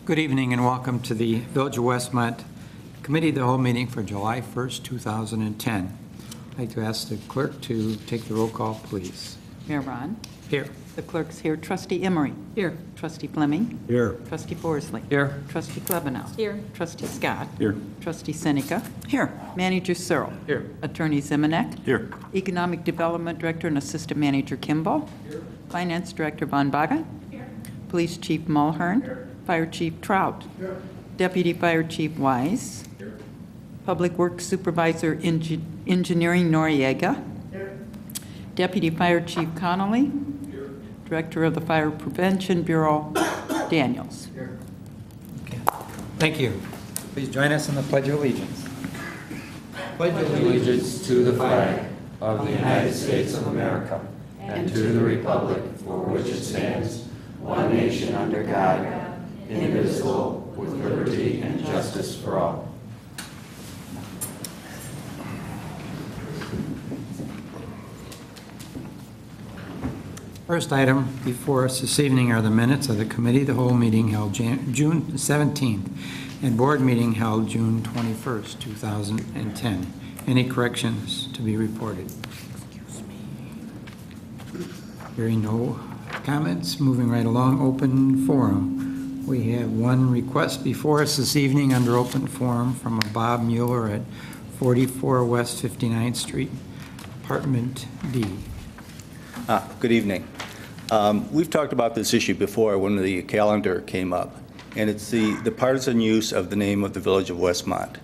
Good evening and welcome to the Village of Westmont Committee of the Whole meeting for July 1st, 2010. I'd like to ask the clerk to take the roll call, please. Mayor Ron. Here. The clerk's here. Trustee Emery. Here. Trustee Fleming. Here. Trustee Forsley. Here. Trustee Klebanow. Here. Trustee Scott. Here. Trustee Seneca. Here. Manager Searle. Here. Attorney Zemanek. Here. Economic Development Director and Assistant Manager Kimball. Here. Finance Director Von Baga. Here. Police Chief Mulhern. Here. Fire Chief Trout. Here. Deputy Fire Chief Wise. Here. Public Works Supervisor Engineering Noriega. Here. Deputy Fire Chief Connolly. Here. Director of the Fire Prevention Bureau Daniels. Here. Okay. Thank you. Please join us in the Pledge of Allegiance. Pledge allegiance to the flag of the United States of America and to the republic for which it stands, one nation under God, indivisible, with liberty and justice for all. First item before us this evening are the minutes of the Committee of the Whole meeting held June 17th and board meeting held June 21st, 2010. Any corrections to be reported? Hearing no comments, moving right along, open forum. We have one request before us this evening under open forum from a Bob Mueller at 44 West 59th Street, Apartment D. Good evening. We've talked about this issue before when the calendar came up, and it's the partisan use of the name of the Village of Westmont.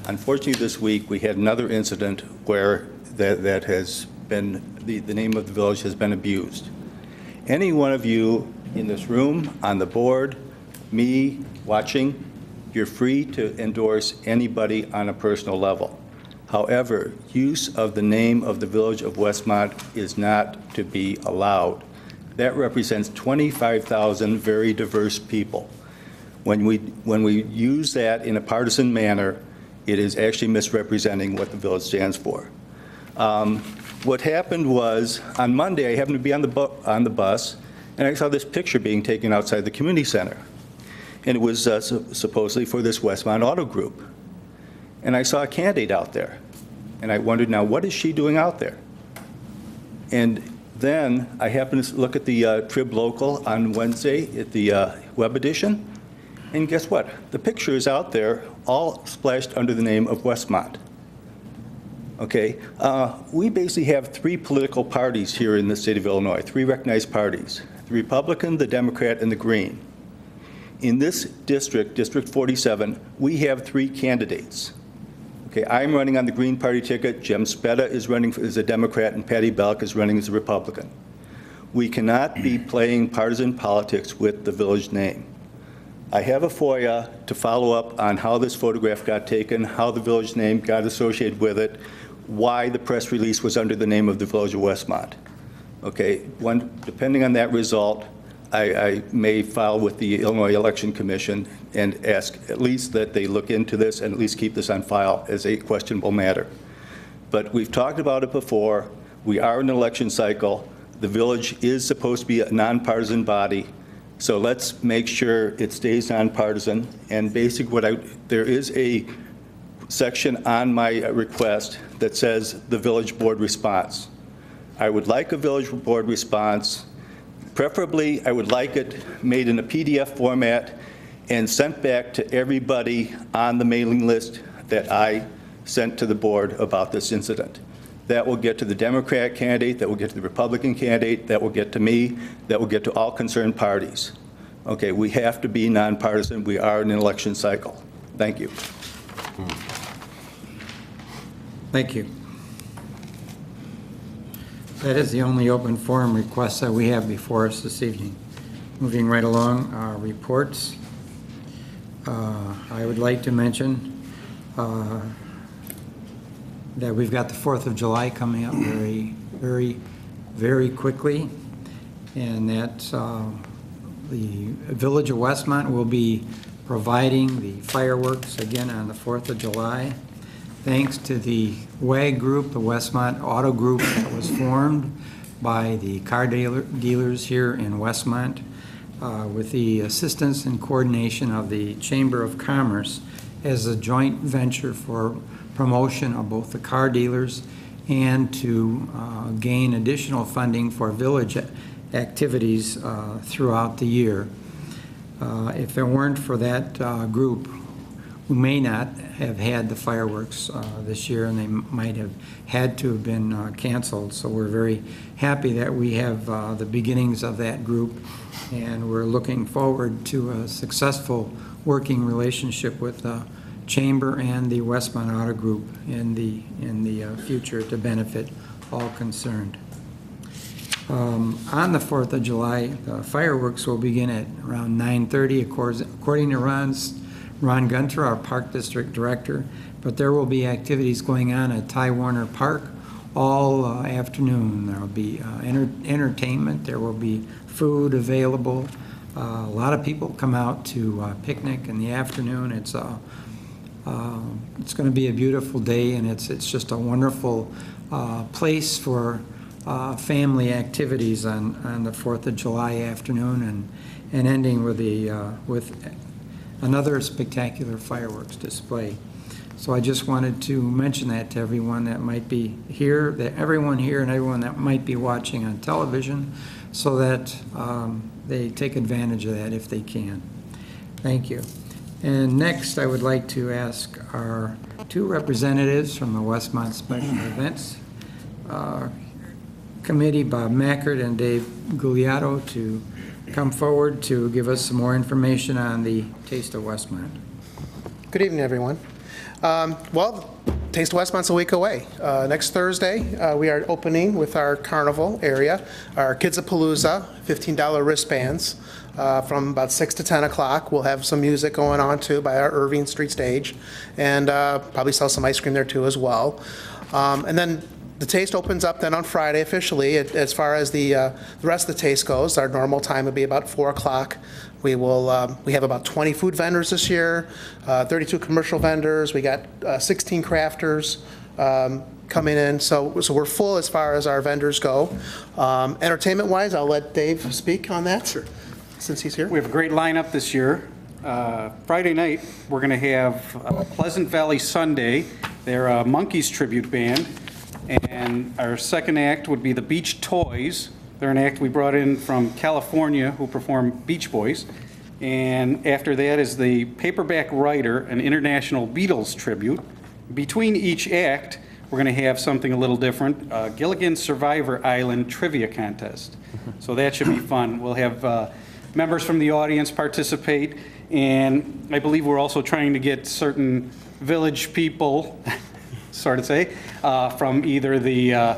Unfortunately, this week we had another incident where that has been, the name of the village has been abused. Any one of you in this room, on the board, me, watching, you're free to endorse anybody on a personal level. However, use of the name of the Village of Westmont is not to be allowed. That represents 25,000 very diverse people. When we use that in a partisan manner, it is actually misrepresenting what the village stands for. What happened was, on Monday, I happened to be on the bus, and I saw this picture being taken outside the community center. And it was supposedly for this Westmont Auto Group. And I saw a candidate out there. And I wondered, now, what is she doing out there? And then I happened to look at the Trib Local on Wednesday at the web edition. And guess what? The picture is out there, all splashed under the name of Westmont. Okay, we basically have three political parties here in the state of Illinois, three recognized parties, the Republican, the Democrat, and the Green. In this district, District 47, we have three candidates. Okay, I'm running on the Green Party ticket, Jim Spetta is running as a Democrat, and Patty Belk is running as a Republican. We cannot be playing partisan politics with the village name. I have a FOIA to follow up on how this photograph got taken, how the village name got associated with it, why the press release was under the name of the Village of Westmont. Okay, depending on that result, I may file with the Illinois Election Commission and ask at least that they look into this and at least keep this on file as a questionable matter. But we've talked about it before. We are in an election cycle. The village is supposed to be a nonpartisan body. So let's make sure it stays nonpartisan. And basically there is a section on my request that says the village board response. I would like a village board response. Preferably, I would like it made in a PDF format and sent back to everybody on the mailing list that I sent to the board about this incident. That will get to the Democrat candidate, that will get to the Republican candidate, that will get to me, that will get to all concerned parties. Okay, we have to be nonpartisan. We are in an election cycle. Thank you. Thank you. That is the only open forum request that we have before us this evening. Moving right along, reports. I would like to mention that we've got the 4th of July coming up very quickly, and that the Village of Westmont will be providing the fireworks again on the 4th of July. Thanks to the WAG group, the Westmont Auto Group, that was formed by the car dealers here in Westmont. with the assistance and coordination of the Chamber of Commerce as a joint venture for promotion of both the car dealers and to gain additional funding for village activities throughout the year. If it weren't for that group, we may not have had the fireworks this year, and they might have had to have been canceled. So we're very happy that we have the beginnings of that group, and we're looking forward to a successful working relationship with the Chamber and the Westmont Auto Group in the future to benefit all concerned. On the 4th of July, the fireworks will begin at around 9:30, according to Ron Gunter, our Park District Director, but there will be activities going on at Ty Warner Park all afternoon. There will be entertainment, there will be food available. A lot of people come out to picnic in the afternoon. It's going to be a beautiful day, and it's just a wonderful place for family activities on the 4th of July afternoon, and ending with another spectacular fireworks display. So I just wanted to mention that to everyone that might be here, everyone here and everyone that might be watching on television, so that they take advantage of that if they can. Thank you. And next, I would like to ask our two representatives from the Westmont Special Events Committee, Bob Mackert and Dave Gugliato, to come forward to give us some more information on the Taste of Westmont. Good evening, everyone. Well, Taste of Westmont's a week away. Next Thursday, we are opening with our carnival area, our Kids-A-Palooza, $15 wristbands. From about 6 to 10 o'clock. We'll have some music going on, too, by our Irving Street stage, and probably sell some ice cream there, too, as well. And then the Taste opens up then on Friday officially. As far as the rest of the Taste goes, our normal time would be about 4 o'clock. We have about 20 food vendors this year, 32 commercial vendors. We got 16 crafters coming in, so we're full as far as our vendors go. Entertainment-wise, I'll let Dave speak on that. Sure. Since he's here. We have a great lineup this year. Friday night, we're going to have Pleasant Valley Sunday. They're a Monkees tribute band. And our second act would be the Beach Toys. They're an act we brought in from California who perform Beach Boys. And after that is the Paperback Writer, an international Beatles tribute. Between each act, we're going to have something a little different, Gilligan's Survivor Island Trivia Contest. So that should be fun. We'll have members from the audience participate, and I believe we're also trying to get certain village people, sort of say, from either the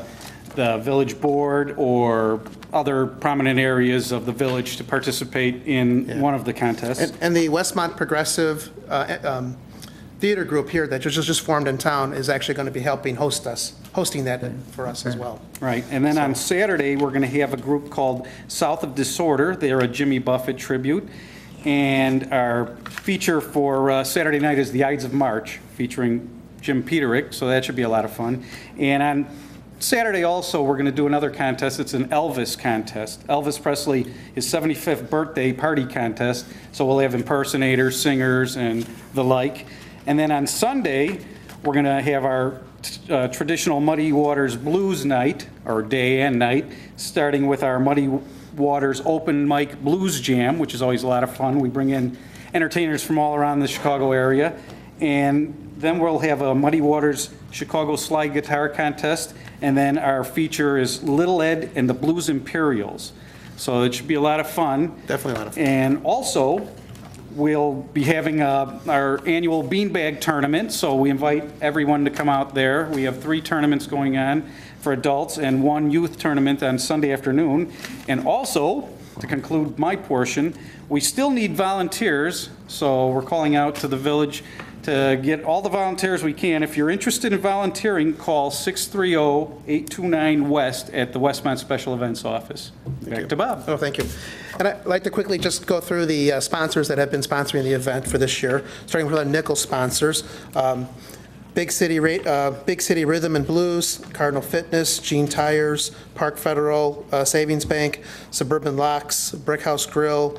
village board or other prominent areas of the village to participate in one of the contests. And the Westmont Progressive theater group here that just formed in town is actually going to be helping hosting that for us as well. Right, and then on Saturday, we're going to have a group called South of Disorder. They're a Jimmy Buffett tribute. And our feature for Saturday night is the Ides of March, featuring Jim Peterick, so that should be a lot of fun. And on Saturday also, we're going to do another contest. It's an Elvis contest. Elvis Presley, his 75th birthday party contest. So we'll have impersonators, singers, and the like. And then on Sunday, we're going to have our traditional Muddy Waters Blues night, or day and night, starting with our Muddy Waters Open Mic Blues Jam, which is always a lot of fun. We bring in entertainers from all around the Chicago area. And then we'll have a Muddy Waters Chicago Slide Guitar Contest. And then our feature is Little Ed and the Blues Imperials. So it should be a lot of fun. Definitely a lot of fun. And also, we'll be having our annual beanbag tournament, so we invite everyone to come out there. We have 3 tournaments going on for adults and 1 youth tournament on Sunday afternoon. And also, to conclude my portion, we still need volunteers, so we're calling out to the village to get all the volunteers we can. If you're interested in volunteering, call 630-829-WEST at the Westmont Special Events Office. Back to Bob. Oh, thank you. And I'd like to quickly just go through the sponsors that have been sponsoring the event for this year, starting with our nickel sponsors. Big City Rhythm and Blues, Cardinal Fitness, Gene Tires, Park Federal Savings Bank, Suburban Locks, Brick House Grill,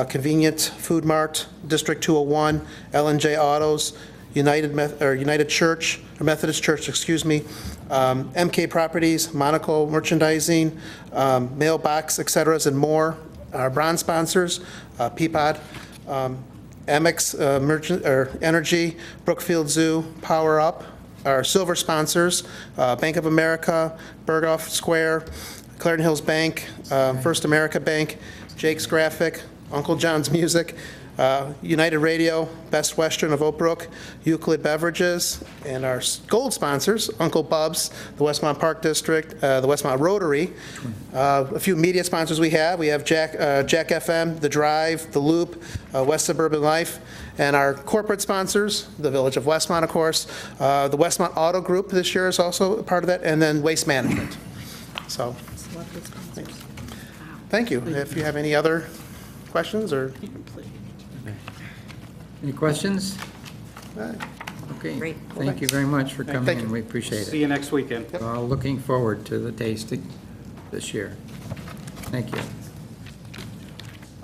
Convenient Food Mart, District 201, L&J Autos, United Church, or Methodist Church, excuse me, MK Properties, Monaco Merchandising, Mailbox, et cetera, and more. Our bronze sponsors, Peapod, Amex Energy, Brookfield Zoo, Power Up. Our silver sponsors, Bank of America, Berghoff Square, Clarendon Hills Bank, First America Bank, Jake's Graphic, Uncle John's Music, United Radio, Best Western of Oak Brook, Euclid Beverages, and our gold sponsors, Uncle Bub's, the Westmont Park District, the Westmont Rotary. A few media sponsors we have. We have Jack FM, The Drive, The Loop, West Suburban Life, and our corporate sponsors, the Village of Westmont, of course. The Westmont Auto Group this year is also a part of that, and then Waste Management. So, thank you. If you have any other questions or... Any questions? Okay. Great. Thank you very much for coming, Thank you. and we appreciate See it. you next weekend. All looking forward to the tasting this year. Thank you.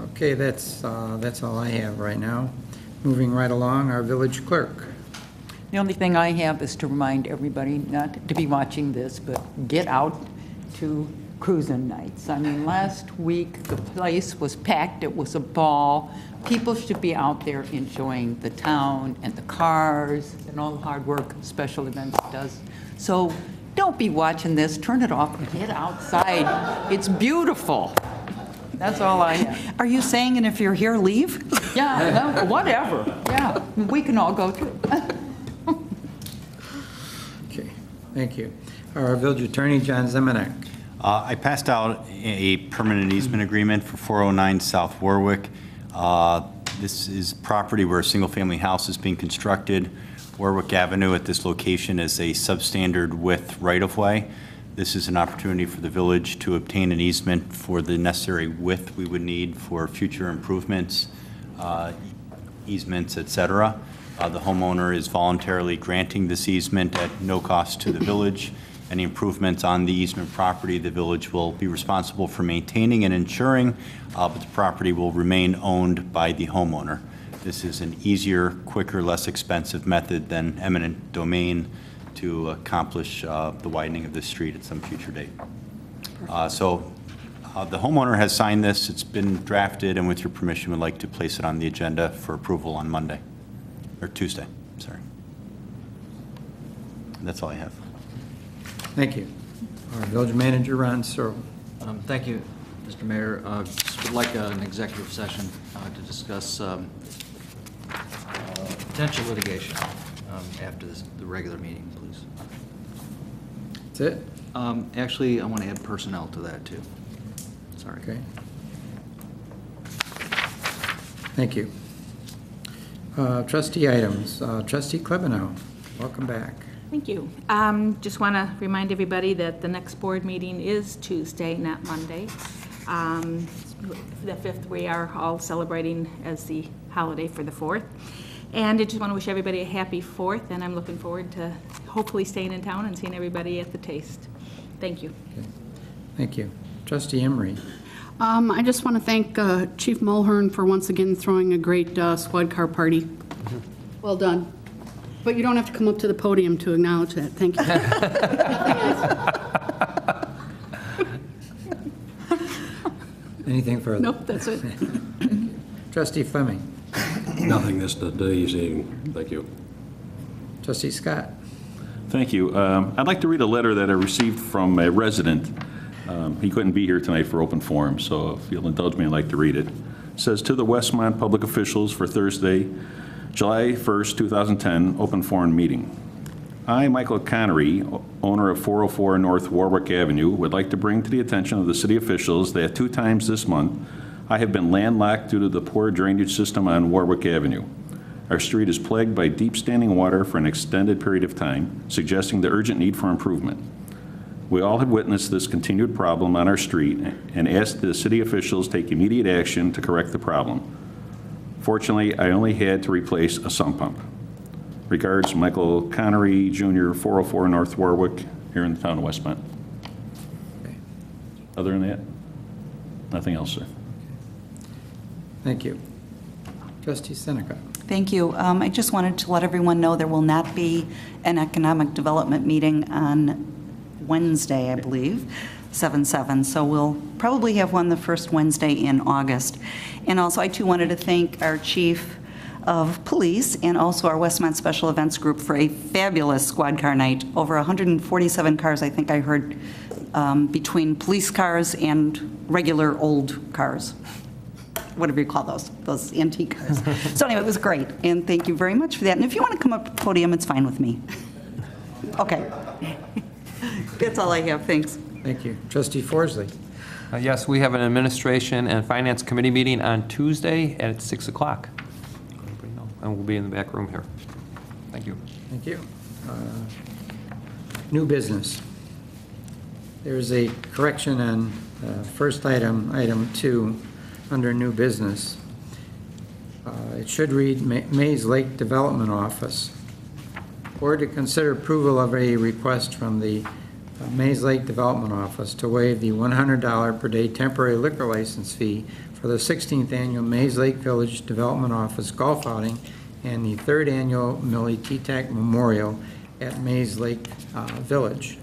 Okay, that's all I have right now. Moving right along, our village clerk. The only thing I have is to remind everybody not to be watching this, but get out to cruising nights. I mean, last week, the place was packed. It was a ball. People should be out there enjoying the town and the cars and all the hard work Special Events does. So don't be watching this. Turn it off and get outside. It's beautiful. That's all I have. Are you saying, and if you're here, leave? Yeah, no, whatever. Yeah, we can all go too. Okay, thank you. Our village attorney, John Zemanek. I passed out a permanent easement agreement for 409 South Warwick. This is property where a single-family house is being constructed. Warwick Avenue at this location is a substandard width right-of-way. This is an opportunity for the village to obtain an easement for the necessary width we would need for future improvements, easements, et cetera. The homeowner is voluntarily granting this easement at no cost to the village. Any improvements on the easement property, the village will be responsible for maintaining and ensuring, but the property will remain owned by the homeowner. This is an easier, quicker, less expensive method than eminent domain to accomplish the widening of this street at some future date. So the homeowner has signed this. It's been drafted, and with your permission, would like to place it on the agenda for approval on Monday, or Tuesday, sorry. That's all I have. Thank you. Our village manager, Ron Searle. Thank you, Mr. Mayor. Just would like an executive session to discuss potential litigation after the regular meeting, please. That's it? Actually, I want to add personnel to that, too. Sorry. Okay. Thank you. Trustee items. Trustee Klebanow, welcome back. Thank you. Just want to remind everybody that the next board meeting is Tuesday, not Monday. The 5th, we are all celebrating as the holiday for the 4th. And I just want to wish everybody a happy 4th, and I'm looking forward to hopefully staying in town and seeing everybody at the Taste. Thank you. Okay. Thank you. Trustee Emery. I just want to thank Chief Mulhern for once again throwing a great squad car party. Well done. But you don't have to come up to the podium to acknowledge that. Thank you. Anything further? Nope, that's it. Trustee Fleming. Nothing this evening. Thank you. Trustee Scott. Thank you. I'd like to read a letter that I received from a resident. He couldn't be here tonight for open forum, so if you'll indulge me, I'd like to read it. It says, to the Westmont public officials for Thursday, July 1st, 2010, open forum meeting. I, Michael Connery, owner of 404 North Warwick Avenue, would like to bring to the attention of the city officials that 2 times this month, I have been landlocked due to the poor drainage system on Warwick Avenue. Our street is plagued by deep standing water for an extended period of time, suggesting the urgent need for improvement. We all have witnessed this continued problem on our street and asked the city officials take immediate action to correct the problem. Fortunately, I only had to replace a sump pump. Regards, Michael Connery, Jr., 404 North Warwick, here in the town of Westmont. Okay. Other than that, nothing else, sir. Thank you. Trustee Seneca. Thank you. I just wanted to let everyone know there will not be an economic development meeting on Wednesday, I believe, 7/7. So we'll probably have one the first Wednesday in August. And also, I too wanted to thank our chief of police and also our Westmont Special Events Group for a fabulous squad car night. Over 147 cars, I think I heard, between police cars and regular old cars. Whatever you call those antique cars. So anyway, it was great, and thank you very much for that. And if you want to come up to the podium, it's fine with me. Okay. That's all I have, thanks. Thank you. Trustee Forsley. Yes, we have an Administration and Finance Committee meeting on Tuesday at 6 o'clock. And we'll be in the back room here. Thank you. Thank you. New business. There's a correction on first item, item 2, under new business. It should read Mays Lake Development Office. Or to consider approval of a request from the Mays Lake Development Office to waive the $100 per day temporary liquor license fee for the 16th Annual Mays Lake Village Development Office Golf Outing and the 3rd Annual Millie T-Tac Memorial at Mays Lake Village.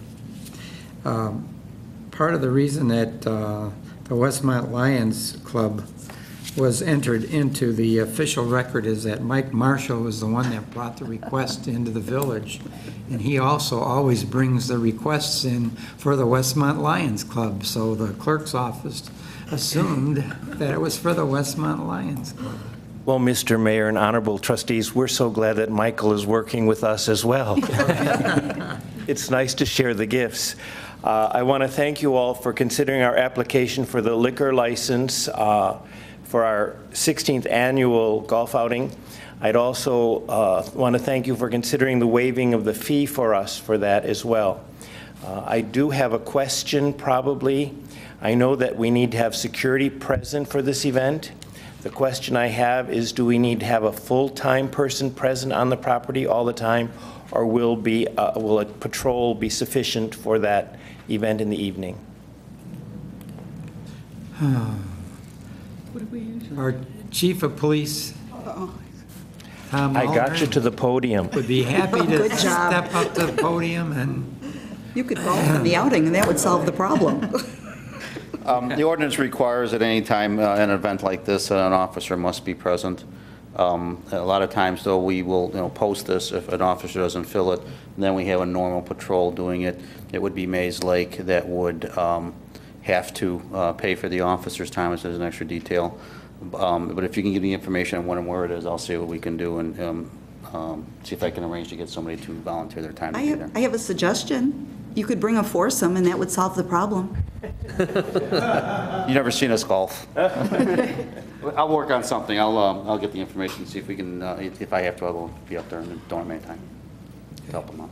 Part of the reason that the Westmont Lions Club was entered into the official record is that Mike Marshall was the one that brought the request into the village. And he also always brings the requests in for the Westmont Lions Club. So the clerk's office assumed that it was for the Westmont Lions Club. Well, Mr. Mayor and honorable trustees, we're so glad that Michael is working with us as well. It's nice to share the gifts. I want to thank you all for considering our application for the liquor license for our 16th annual golf outing. I'd also want to thank you for considering the waiving of the fee for us for that as well. I do have a question probably. I know that we need to have security present for this event. The question I have is, do we need to have a full-time person present on the property all the time, or will a patrol be sufficient for that event in the evening? Our chief of police, Tom I got you Mulhern, to the podium. would be happy to Good job. step up to the podium and You could golf in the outing, and that would solve the problem. The ordinance requires at any time an event like this, an officer must be present. A lot of times, though, we will post this if an officer doesn't fill it. Then we have a normal patrol doing it. It would be Mays Lake that would have to pay for the officer's time as an extra detail. But if you can give me information on when and where it is, I'll see what we can do and see if I can arrange to get somebody to volunteer their time to be there. I have a suggestion. You could bring a foursome, and that would solve the problem. You've never seen us golf. I'll work on something. I'll get the information, see if we can, if I have to, I will be up there and don't have any time to help them out.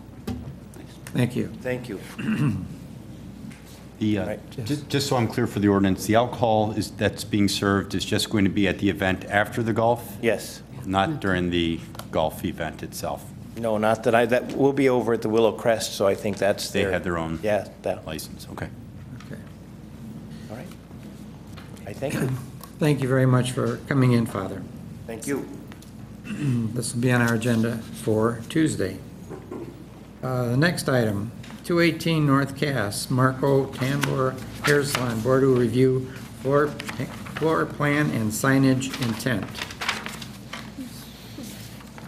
Thanks. thank you. Thank you. Just so I'm clear for the ordinance, the alcohol that's being served is just going to be at the event after the golf? Yes. Not during the golf event itself? No, not that that will be over at the Willow Crest, so I think that's They had their own yeah, that. license, okay. Okay. All right. I thank you. Thank you very much for coming in, Father. Thank you. This will be on our agenda for Tuesday. The next item, 218 North Cass, Marco Tambor Hair Salon, Board to review floor plan and signage intent.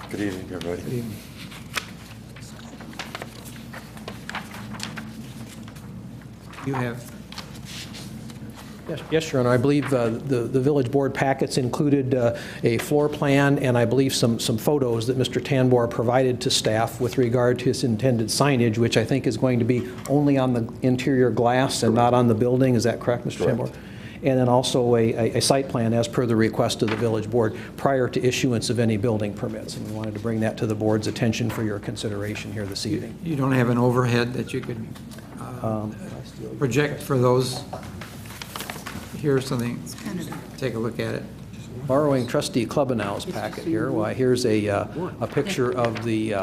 Good evening, everybody. Good evening. You have, Yes, Your Honor. I believe the village board packets included a floor plan and I believe some photos that Mr. Tanbor provided to staff with regard to his intended signage, which I think is going to be only on the interior glass and not on the building. Is that correct, Mr. Tanbor? And then also a site plan as per the request of the village board prior to issuance of any building permits. And we wanted to bring that to the board's attention for your consideration here this evening. you don't have an overhead that you could project for those? Here's something, take a look at it. borrowing trustee Klubenau's packet here. Why, here's a picture of the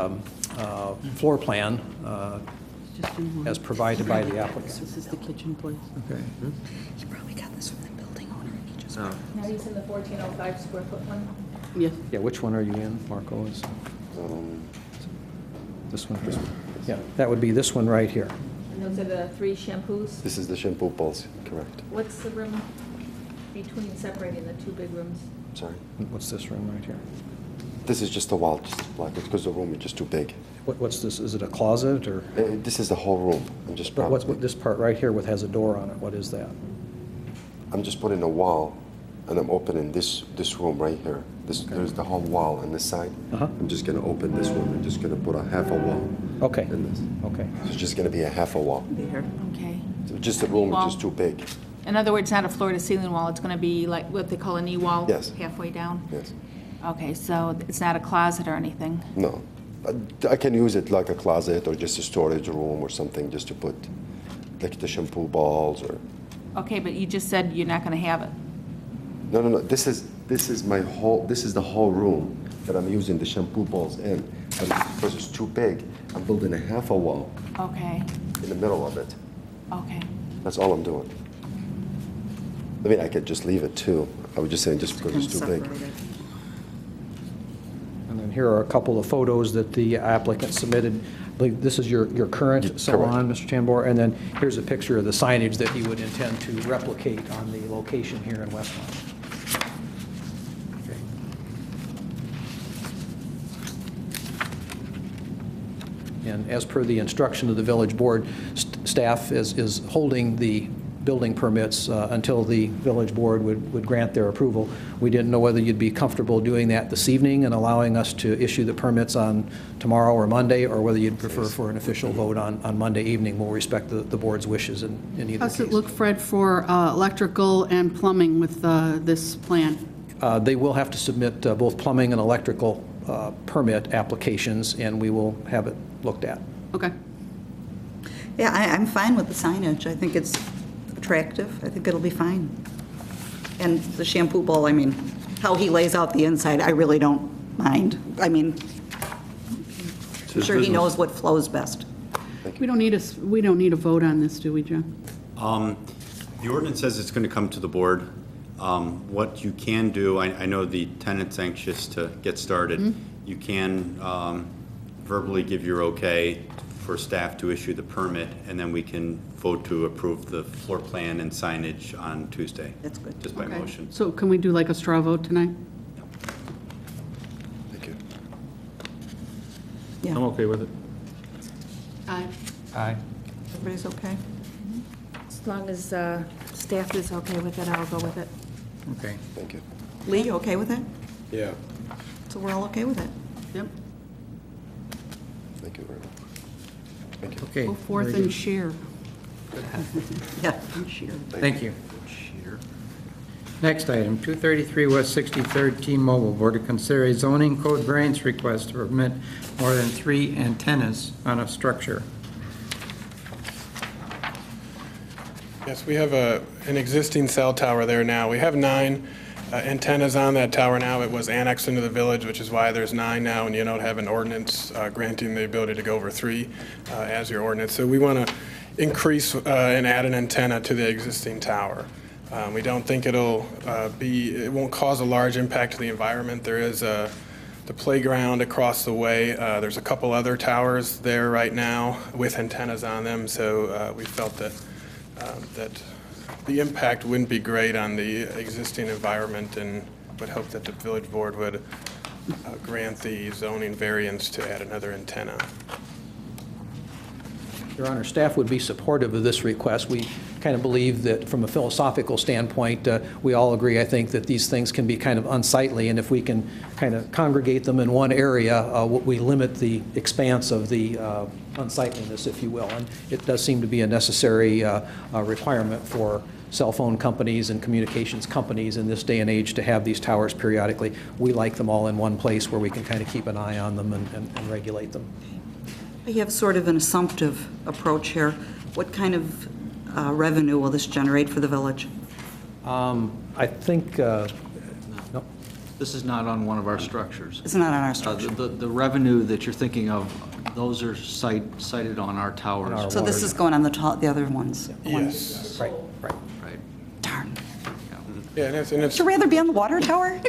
floor plan as provided by the applicant. This is the kitchen, please. Okay. You probably got this from the building owner. He just- Now he's in the 1405 square foot one. Yes. Yeah, which one are you in, Marco? Is this one? Yeah, that would be this one right here. And those are the 3 shampoos. This is the shampoo balls, correct. What's the room between separating the 2 big rooms? Sorry. What's this room right here? This is just a wall, just like it, because the room is just too big. What's this? Is it a closet or? This is the whole room. I'm just But what's probably, this part right here with has a door on it? What is that? I'm just putting a wall, and I'm opening this room right here. There's the whole wall on this side. I'm just gonna open this one. I'm just gonna put a half a wall. Okay. In this. Okay. So it's just gonna be a half a wall. Okay. So just the room Wall. is just too big. In other words, not a floor-to-ceiling wall, it's going to be like what they call a knee wall? Yes. Halfway down? Yes. Okay, so it's not a closet or anything? No, I can use it like a closet or just a storage room or something, just to put like the shampoo balls or. Okay, but you just said you're not going to have it. No. This is my whole. This is the whole room that I'm using the shampoo balls in. But because it's too big, I'm building a half a wall Okay, in the middle of it. okay. That's all I'm doing. I mean, I could just leave it too. I was just saying, just because it's too big. And then here are a couple of photos that the applicant submitted. I believe this is your current salon, Mr. Tambor, and then here's a picture of the signage that he would intend to replicate on the location here in Westmont. Okay. And as per the instruction of the village board, staff is holding the building permits until the village board would grant their approval. We didn't know whether you'd be comfortable doing that this evening and allowing us to issue the permits on tomorrow or Monday, or whether you'd prefer for an official vote on Monday evening. We'll respect the board's wishes in either How's case. it look, Fred, for electrical and plumbing with this plan? They will have to submit both plumbing and electrical permit applications, and we will have it looked at. Okay. Yeah, I'm fine with the signage. I think it's attractive. I think it'll be fine. And the shampoo bowl, I mean, how he lays out the inside, I really don't mind. I mean, I'm sure he knows what flows best. We don't need a vote on this, do we, John? The ordinance says it's going to come to the board. What you can do, I know the tenant's anxious to get started. You can verbally give your okay for staff to issue the permit, and then we can vote to approve the floor plan and signage on Tuesday. That's good. Just by Okay. motion. So can we do like a straw vote tonight? Thank you. Yeah. I'm okay with it. Aye. Aye. Everybody's okay? As long as staff is okay with it, I'll go with it. Okay. Thank you. Lee, you okay with it? Yeah. So we're all okay with it? Yep. Thank you very much. Thank you. Okay. Go forth very and good. share. Yeah, sure. Thank you. Next item, 233 West 63rd T-Mobile. Board to consider a zoning code variance request to permit more than 3 antennas on a structure. Yes, we have an existing cell tower there now. We have 9 antennas on that tower now. It was annexed into the village, which is why there's 9 now, and you don't have an ordinance granting the ability to go over 3 as your ordinance. So we want to increase and add an antenna to the existing tower. We don't think it won't cause a large impact to the environment. There is the playground across the way. There's a couple other towers there right now with antennas on them, so we felt that the impact wouldn't be great on the existing environment, and would hope that the village board would grant the zoning variance to add another antenna. Your Honor, staff would be supportive of this request. We kind of believe that from a philosophical standpoint, we all agree, I think, that these things can be kind of unsightly, and if we can kind of congregate them in one area, we limit the expanse of the unsightliness, if you will. And it does seem to be a necessary requirement for cell phone companies and communications companies in this day and age to have these towers periodically. We like them all in one place where we can kind of keep an eye on them and regulate them. You have sort of an assumptive approach here. What kind of revenue will this generate for the village? I think, no, This is not on one of our structures. It's not on our structure. The revenue that you're thinking of, those are cited on our towers. So this is going on the other ones? Yes. Right. Right. Darn. Yeah, and it's Would you rather be on the water tower?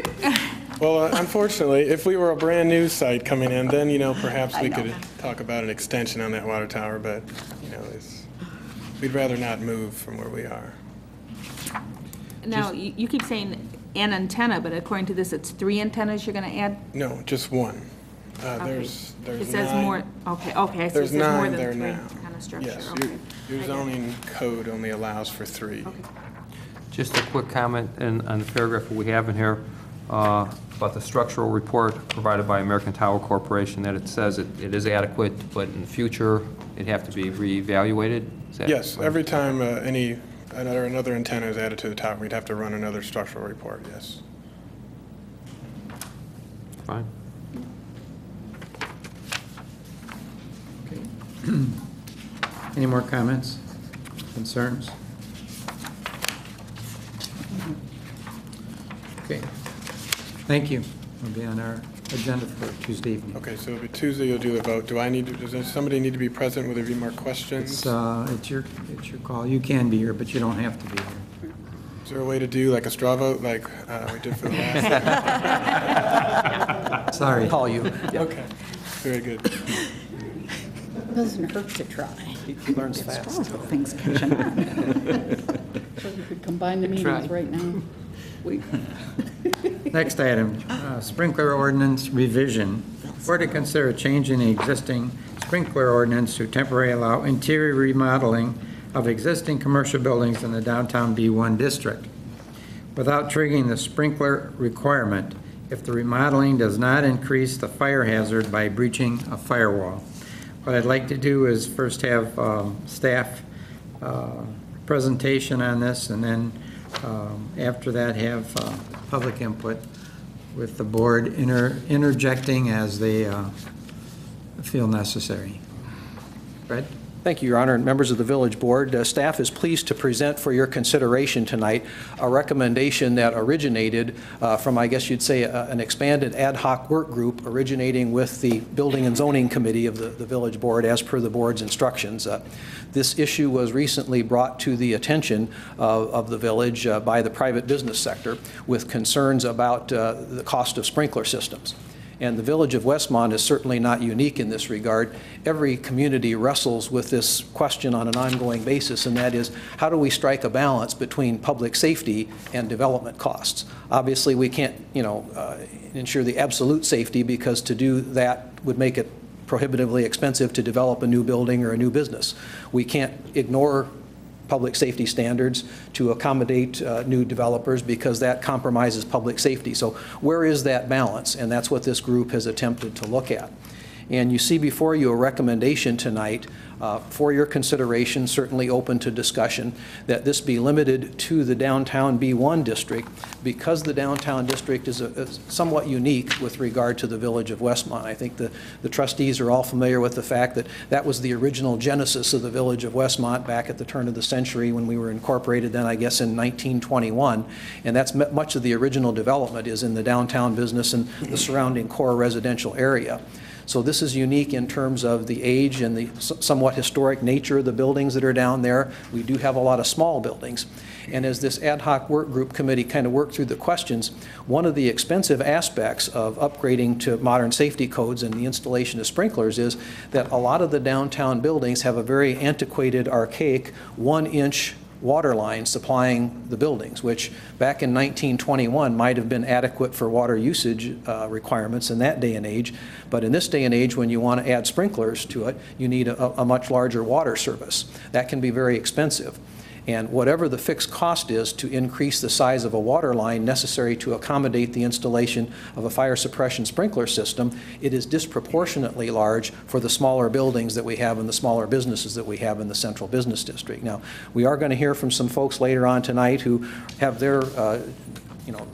well, unfortunately, if we were a brand-new site coming in, then, perhaps we could talk about an extension on that water tower, but, we'd rather not move from where we are. Now, you keep saying an antenna, but according to this, it's 3 antennas you're going to add? No, just one. There's It says 9. more, okay, I see. It There's says more 9 than there 3 now. antenna structure. Yes, Okay. your zoning code only allows for 3. Just a quick comment on the paragraph we have in here about the structural report provided by American Tower Corporation, that it says it is adequate, but in the future, it'd have to be reevaluated? Is that Yes, every time another antenna is added to the tower, we'd have to run another structural report, yes. Fine. Any more comments, concerns? Okay, thank you. We'll be on our agenda for Tuesday evening. Okay, so it'll be Tuesday, you'll do the vote. Does somebody need to be present? Will there be more questions? It's your call. You can be here, but you don't have to be here. Is there a way to do like a straw vote like we did for the last? Sorry. Call you. Okay, very good. Doesn't hurt to try. He learns fast. Things catching on. So you could combine the meetings right now. Next item, sprinkler ordinance revision. Or to consider changing the existing sprinkler ordinance to temporarily allow interior remodeling of existing commercial buildings in the downtown B1 district without triggering the sprinkler requirement if the remodeling does not increase the fire hazard by breaching a firewall. What I'd like to do is first have staff presentation on this, and then after that have public input with the board interjecting as they feel necessary. Fred? Thank you, Your Honor, and members of the Village Board. Staff is pleased to present for your consideration tonight a recommendation that originated from, I guess you'd say, an expanded ad hoc work group originating with the Building and Zoning Committee of the Village Board as per the board's instructions. This issue was recently brought to the attention of the village by the private business sector with concerns about the cost of sprinkler systems. And the Village of Westmont is certainly not unique in this regard. Every community wrestles with this question on an ongoing basis, and that is, how do we strike a balance between public safety and development costs? Obviously, we can't, ensure the absolute safety, because to do that would make it prohibitively expensive to develop a new building or a new business. We can't ignore public safety standards to accommodate new developers, because that compromises public safety. So where is that balance? And that's what this group has attempted to look at. And you see before you a recommendation tonight for your consideration, certainly open to discussion, that this be limited to the downtown B1 district, because the downtown district is somewhat unique with regard to the Village of Westmont. I think the trustees are all familiar with the fact that that was the original genesis of the Village of Westmont back at the turn of the century, when we were incorporated then, I guess, in 1921. And that's much of the original development is in the downtown business and the surrounding core residential area. So this is unique in terms of the age and the somewhat historic nature of the buildings that are down there. We do have a lot of small buildings. And as this ad hoc work group committee kind of worked through the questions, one of the expensive aspects of upgrading to modern safety codes and the installation of sprinklers is that a lot of the downtown buildings have a very antiquated, archaic 1-inch water line supplying the buildings, which back in 1921 might have been adequate for water usage requirements in that day and age. But in this day and age, when you want to add sprinklers to it, you need a much larger water service. That can be very expensive. And whatever the fixed cost is to increase the size of a water line necessary to accommodate the installation of a fire suppression sprinkler system, it is disproportionately large for the smaller buildings that we have and the smaller businesses that we have in the central business district. Now, we are going to hear from some folks later on tonight who have their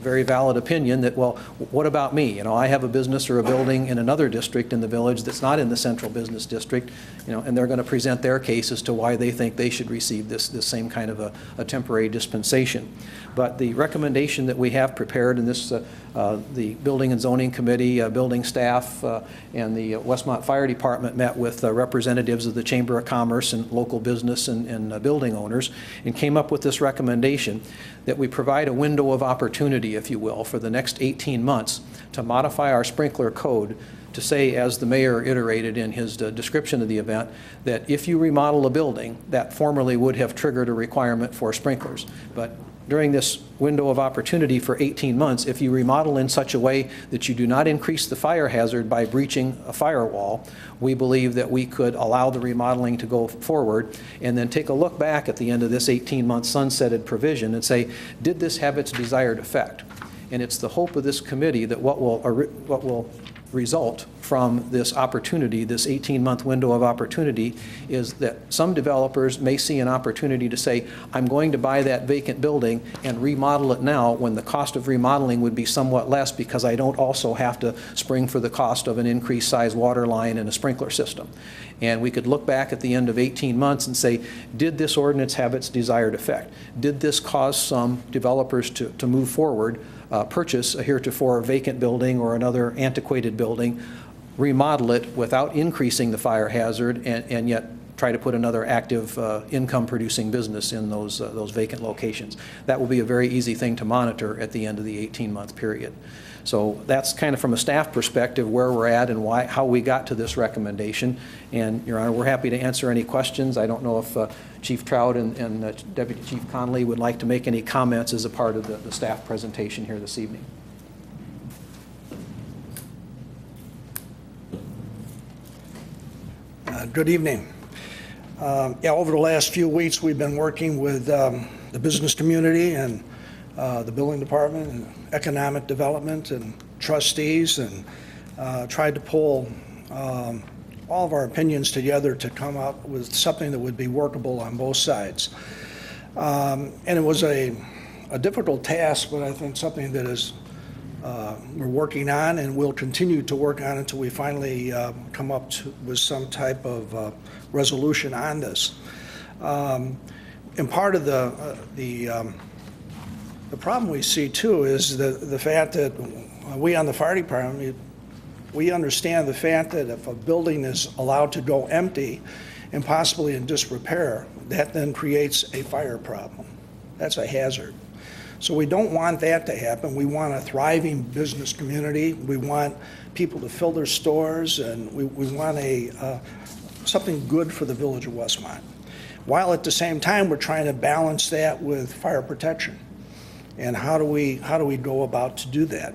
very valid opinion that, well, what about me? I have a business or a building in another district in the village that's not in the central business district, and they're going to present their case as to why they think they should receive this same kind of a temporary dispensation. But the recommendation that we have prepared, and this The Building and Zoning Committee, building staff, and the Westmont Fire Department met with representatives of the Chamber of Commerce and local business and building owners, and came up with this recommendation that we provide a window of opportunity, if you will, for the next 18 months to modify our sprinkler code to say, as the mayor iterated in his description of the event, that if you remodel a building, that formerly would have triggered a requirement for sprinklers. But during this window of opportunity for 18 months, if you remodel in such a way that you do not increase the fire hazard by breaching a firewall, we believe that we could allow the remodeling to go forward and then take a look back at the end of this 18-month sunsetted provision and say, did this have its desired effect? And it's the hope of this committee that what will result from this opportunity, this 18-month window of opportunity, is that some developers may see an opportunity to say, I'm going to buy that vacant building and remodel it now when the cost of remodeling would be somewhat less because I don't also have to spring for the cost of an increased size water line and a sprinkler system. And we could look back at the end of 18 months and say, did this ordinance have its desired effect? Did this cause some developers to move forward, purchase a heretofore vacant building or another antiquated building, remodel it without increasing the fire hazard, and yet try to put another active income-producing business in those vacant locations? That will be a very easy thing to monitor at the end of the 18-month period. So that's kind of from a staff perspective where we're at and how we got to this recommendation. And, Your Honor, we're happy to answer any questions. I don't know if Chief Trout and Deputy Chief Conley would like to make any comments as a part of the staff presentation here this evening. Good evening. Over the last few weeks, we've been working with the business community and the building department and economic development and trustees, and tried to pull all of our opinions together to come up with something that would be workable on both sides. And it was a difficult task, but I think something that is we're working on and will continue to work on until we finally come up with some type of resolution on this. And part of the problem we see too is the fact that we on the fire department, we understand the fact that if a building is allowed to go empty and possibly in disrepair, that then creates a fire problem. That's a hazard. So we don't want that to happen. We want a thriving business community. We want people to fill their stores, and we want something good for the village of Westmont. While at the same time, we're trying to balance that with fire protection. And how do we go about to do that?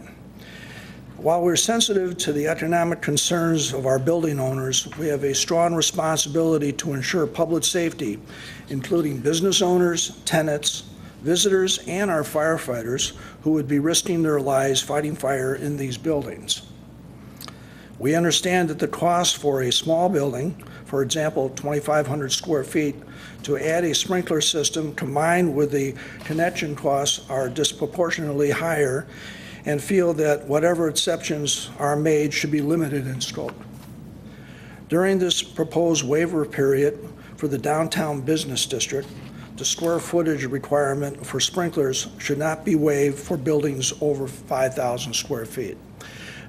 While we're sensitive to the economic concerns of our building owners, we have a strong responsibility to ensure public safety, including business owners, tenants, visitors, and our firefighters who would be risking their lives fighting fire in these buildings. We understand that the cost for a small building, for example, 2,500 square feet, to add a sprinkler system combined with the connection costs are disproportionately higher, and feel that whatever exceptions are made should be limited in scope. During this proposed waiver period for the downtown business district, the square footage requirement for sprinklers should not be waived for buildings over 5,000 square feet.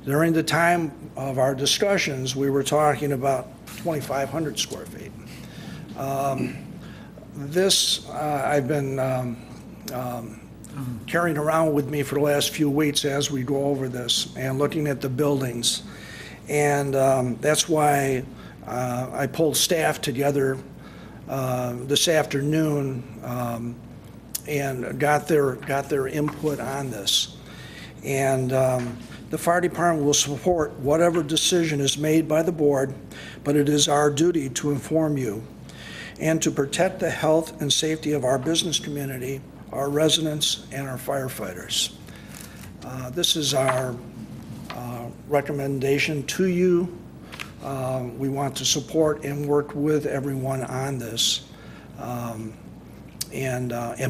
During the time of our discussions, we were talking about 2,500 square feet. This I've been carrying around with me for the last few weeks as we go over this and looking at the buildings. And that's why I pulled staff together this afternoon and got their input on this. And the fire department will support whatever decision is made by the board, but it is our duty to inform you and to protect the health and safety of our business community, our residents, and our firefighters. This is our recommendation to you. We want to support and work with everyone on this and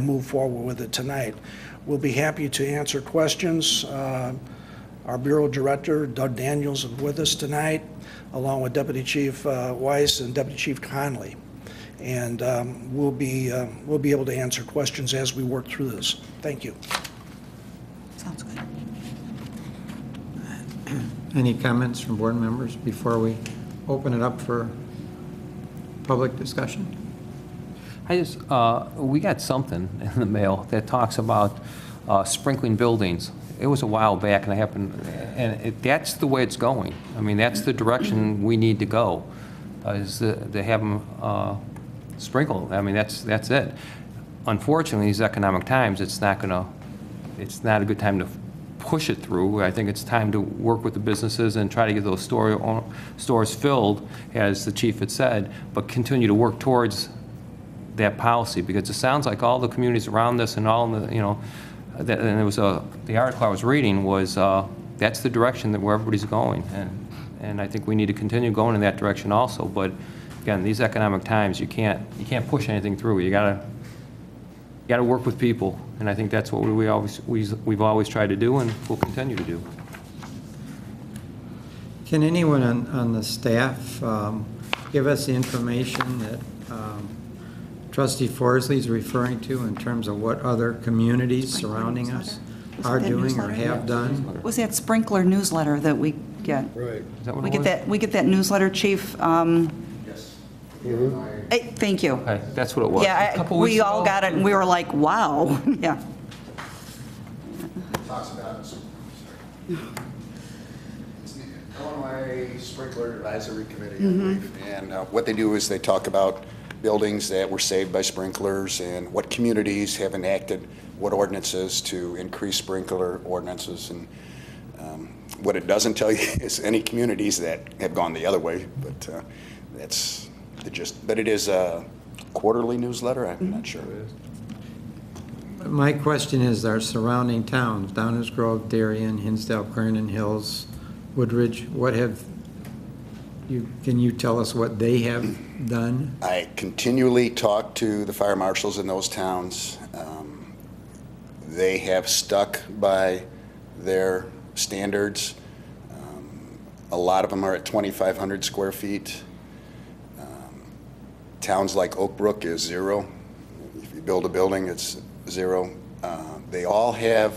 move forward with it tonight. We'll be happy to answer questions. Our Bureau Director, Doug Daniels, is with us tonight, along with Deputy Chief Weiss and Deputy Chief Conley. And we'll be able to answer questions as we work through this. Thank you. Sounds good. Any comments from board members before we open it up for public discussion? We got something in the mail that talks about sprinkling buildings. It was a while back, and that's the way it's going. I mean, that's the direction we need to go, is to have them sprinkle. I mean, that's it. Unfortunately, these economic times, it's not a good time to push it through. I think it's time to work with the businesses and try to get those stores filled, as the chief had said, but continue to work towards that policy, because it sounds like all the communities around this and all the, and it was the article I was reading was that's the direction that where everybody's going, and I think we need to continue going in that direction also. But again, these economic times, you can't push anything through. You gotta work with people, and I think that's what we've always tried to do, and we'll continue to do. Can anyone on the staff give us the information that Trustee Forsley is referring to in terms of what other communities surrounding us are doing or have done? Was that sprinkler newsletter that we get? Right. Is that what We it get was? that. We get that newsletter, Chief. Yes. Hey, thank you. Okay, that's what it was. Yeah, we all got it, and we were like, wow. Yeah. Talks about it's the Illinois Sprinkler Advisory Committee, I believe. And what they do is they talk about buildings that were saved by sprinklers and what communities have enacted what ordinances to increase sprinkler ordinances. And what it doesn't tell you is any communities that have gone the other way, but that's the gist. But it is a quarterly newsletter, I'm not sure. My question is our surrounding towns, Downers Grove, Darien, Hinsdale, Clarendon Hills, Woodridge, can you tell us what they have done? I continually talk to the fire marshals in those towns. They have stuck by their standards. A lot of them are at 2,500 square feet. Towns like Oak Brook is 0. If you build a building, it's 0. They all have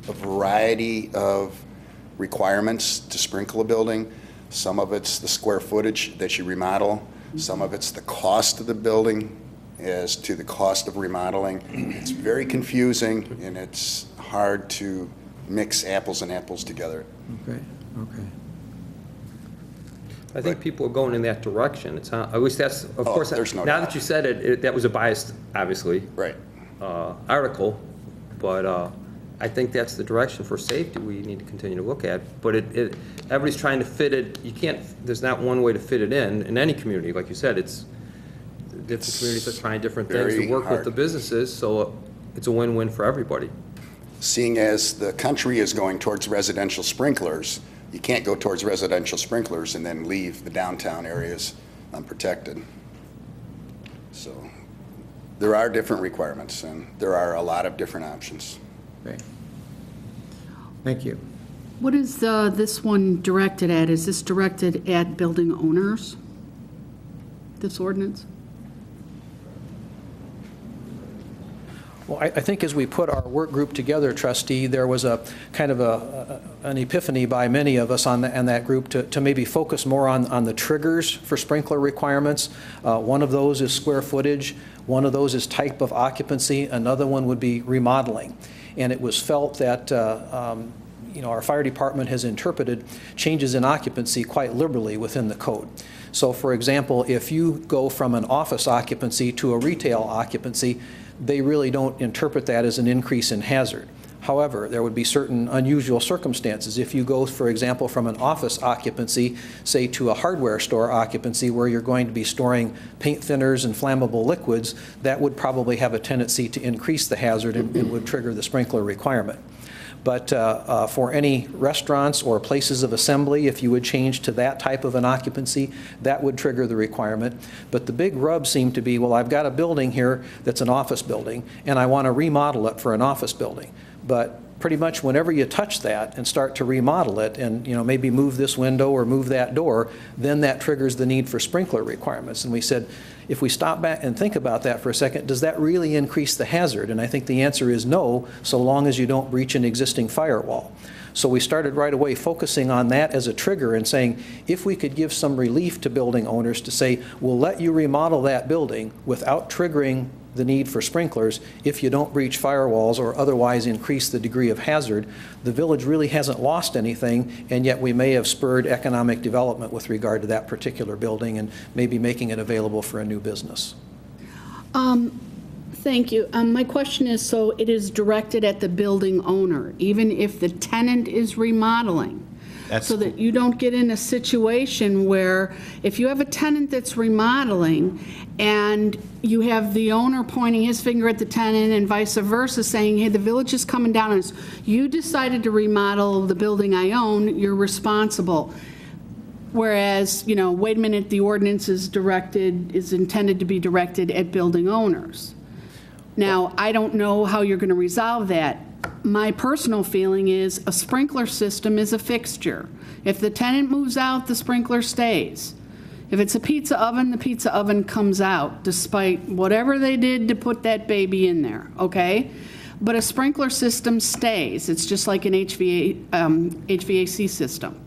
a variety of requirements to sprinkle a building. Some of it's the square footage that you remodel. Some of it's the cost of the building as to the cost of remodeling. It's very confusing, and it's hard to mix apples and apples together. Okay. I think people are going in that direction. It's not, at least that's, of course, there's no now doubt. that you said it, that was a biased, obviously, Right. Article, but I think that's the direction for safety we need to continue to look at. But everybody's trying to fit it. You can't. There's not one way to fit it in any community. Like you said, it's different communities are trying different things to very work with hard. the businesses, so it's a win-win for everybody. Seeing as the country is going towards residential sprinklers, you can't go towards residential sprinklers and then leave the downtown areas unprotected. So there are different requirements, and there are a lot of different options. Okay. Thank you. What is this one directed at? Is this directed at building owners, this ordinance? Well, I think as we put our work group together, trustee, there was a kind of an epiphany by many of us on that group to maybe focus more on the triggers for sprinkler requirements. One of those is square footage. One of those is type of occupancy. Another one would be remodeling. And it was felt that our fire department has interpreted changes in occupancy quite liberally within the code. So, for example, if you go from an office occupancy to a retail occupancy, they really don't interpret that as an increase in hazard. However, there would be certain unusual circumstances. If you go, for example, from an office occupancy, say, to a hardware store occupancy where you're going to be storing paint thinners and flammable liquids, that would probably have a tendency to increase the hazard and would trigger the sprinkler requirement. But for any restaurants or places of assembly, if you would change to that type of an occupancy, that would trigger the requirement. But the big rub seemed to be, well, I've got a building here that's an office building, and I want to remodel it for an office building. But pretty much whenever you touch that and start to remodel it and maybe move this window or move that door, then that triggers the need for sprinkler requirements. And we said, if we stop back and think about that for a second, does that really increase the hazard? And I think the answer is no, so long as you don't breach an existing firewall. So we started right away focusing on that as a trigger and saying, if we could give some relief to building owners to say, we'll let you remodel that building without triggering the need for sprinklers if you don't breach firewalls or otherwise increase the degree of hazard, the village really hasn't lost anything, and yet we may have spurred economic development with regard to that particular building and maybe making it available for a new business. Thank you. My question is, so it is directed at the building owner, even if the tenant is remodeling? So that you don't get in a situation where if you have a tenant that's remodeling and you have the owner pointing his finger at the tenant and vice versa saying, hey, the village is coming down on us. You decided to remodel the building I own, you're responsible. Whereas, you know, wait a minute, the ordinance is intended to be directed at building owners. Now, I don't know how you're going to resolve that. My personal feeling is a sprinkler system is a fixture. If the tenant moves out, the sprinkler stays. If it's a pizza oven, the pizza oven comes out, despite whatever they did to put that baby in there, okay? But a sprinkler system stays. It's just like an HVAC system.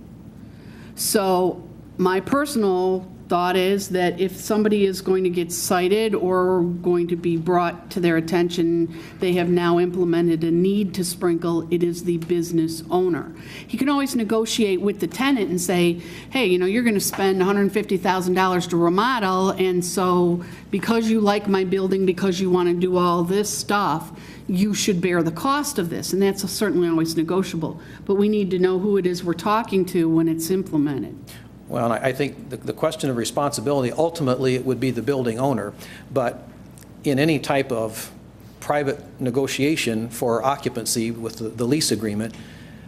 So my personal thought is that if somebody is going to get cited or going to be brought to their attention, they have now implemented a need to sprinkle, it is the business owner. He can always negotiate with the tenant and say, hey, you know, you're going to spend $150,000 to remodel, and so because you like my building, because you want to do all this stuff, you should bear the cost of this, and that's certainly always negotiable. But we need to know who it is we're talking to when it's implemented. Well, I think the question of responsibility, ultimately, it would be the building owner. But in any type of private negotiation for occupancy with the lease agreement,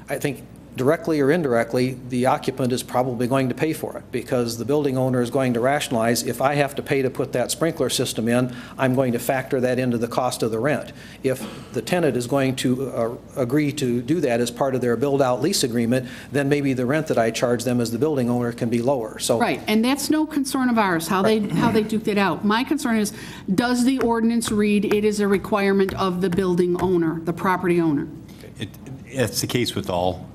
I think directly or indirectly, the occupant is probably going to pay for it because the building owner is going to rationalize, if I have to pay to put that sprinkler system in, I'm going to factor that into the cost of the rent. If the tenant is going to agree to do that as part of their build-out lease agreement, then maybe the rent that I charge them as the building owner can be lower. So right, and that's no concern of ours, how they duke it out. My concern is, does the ordinance read it is a requirement of the building owner, the property owner? It's the case with all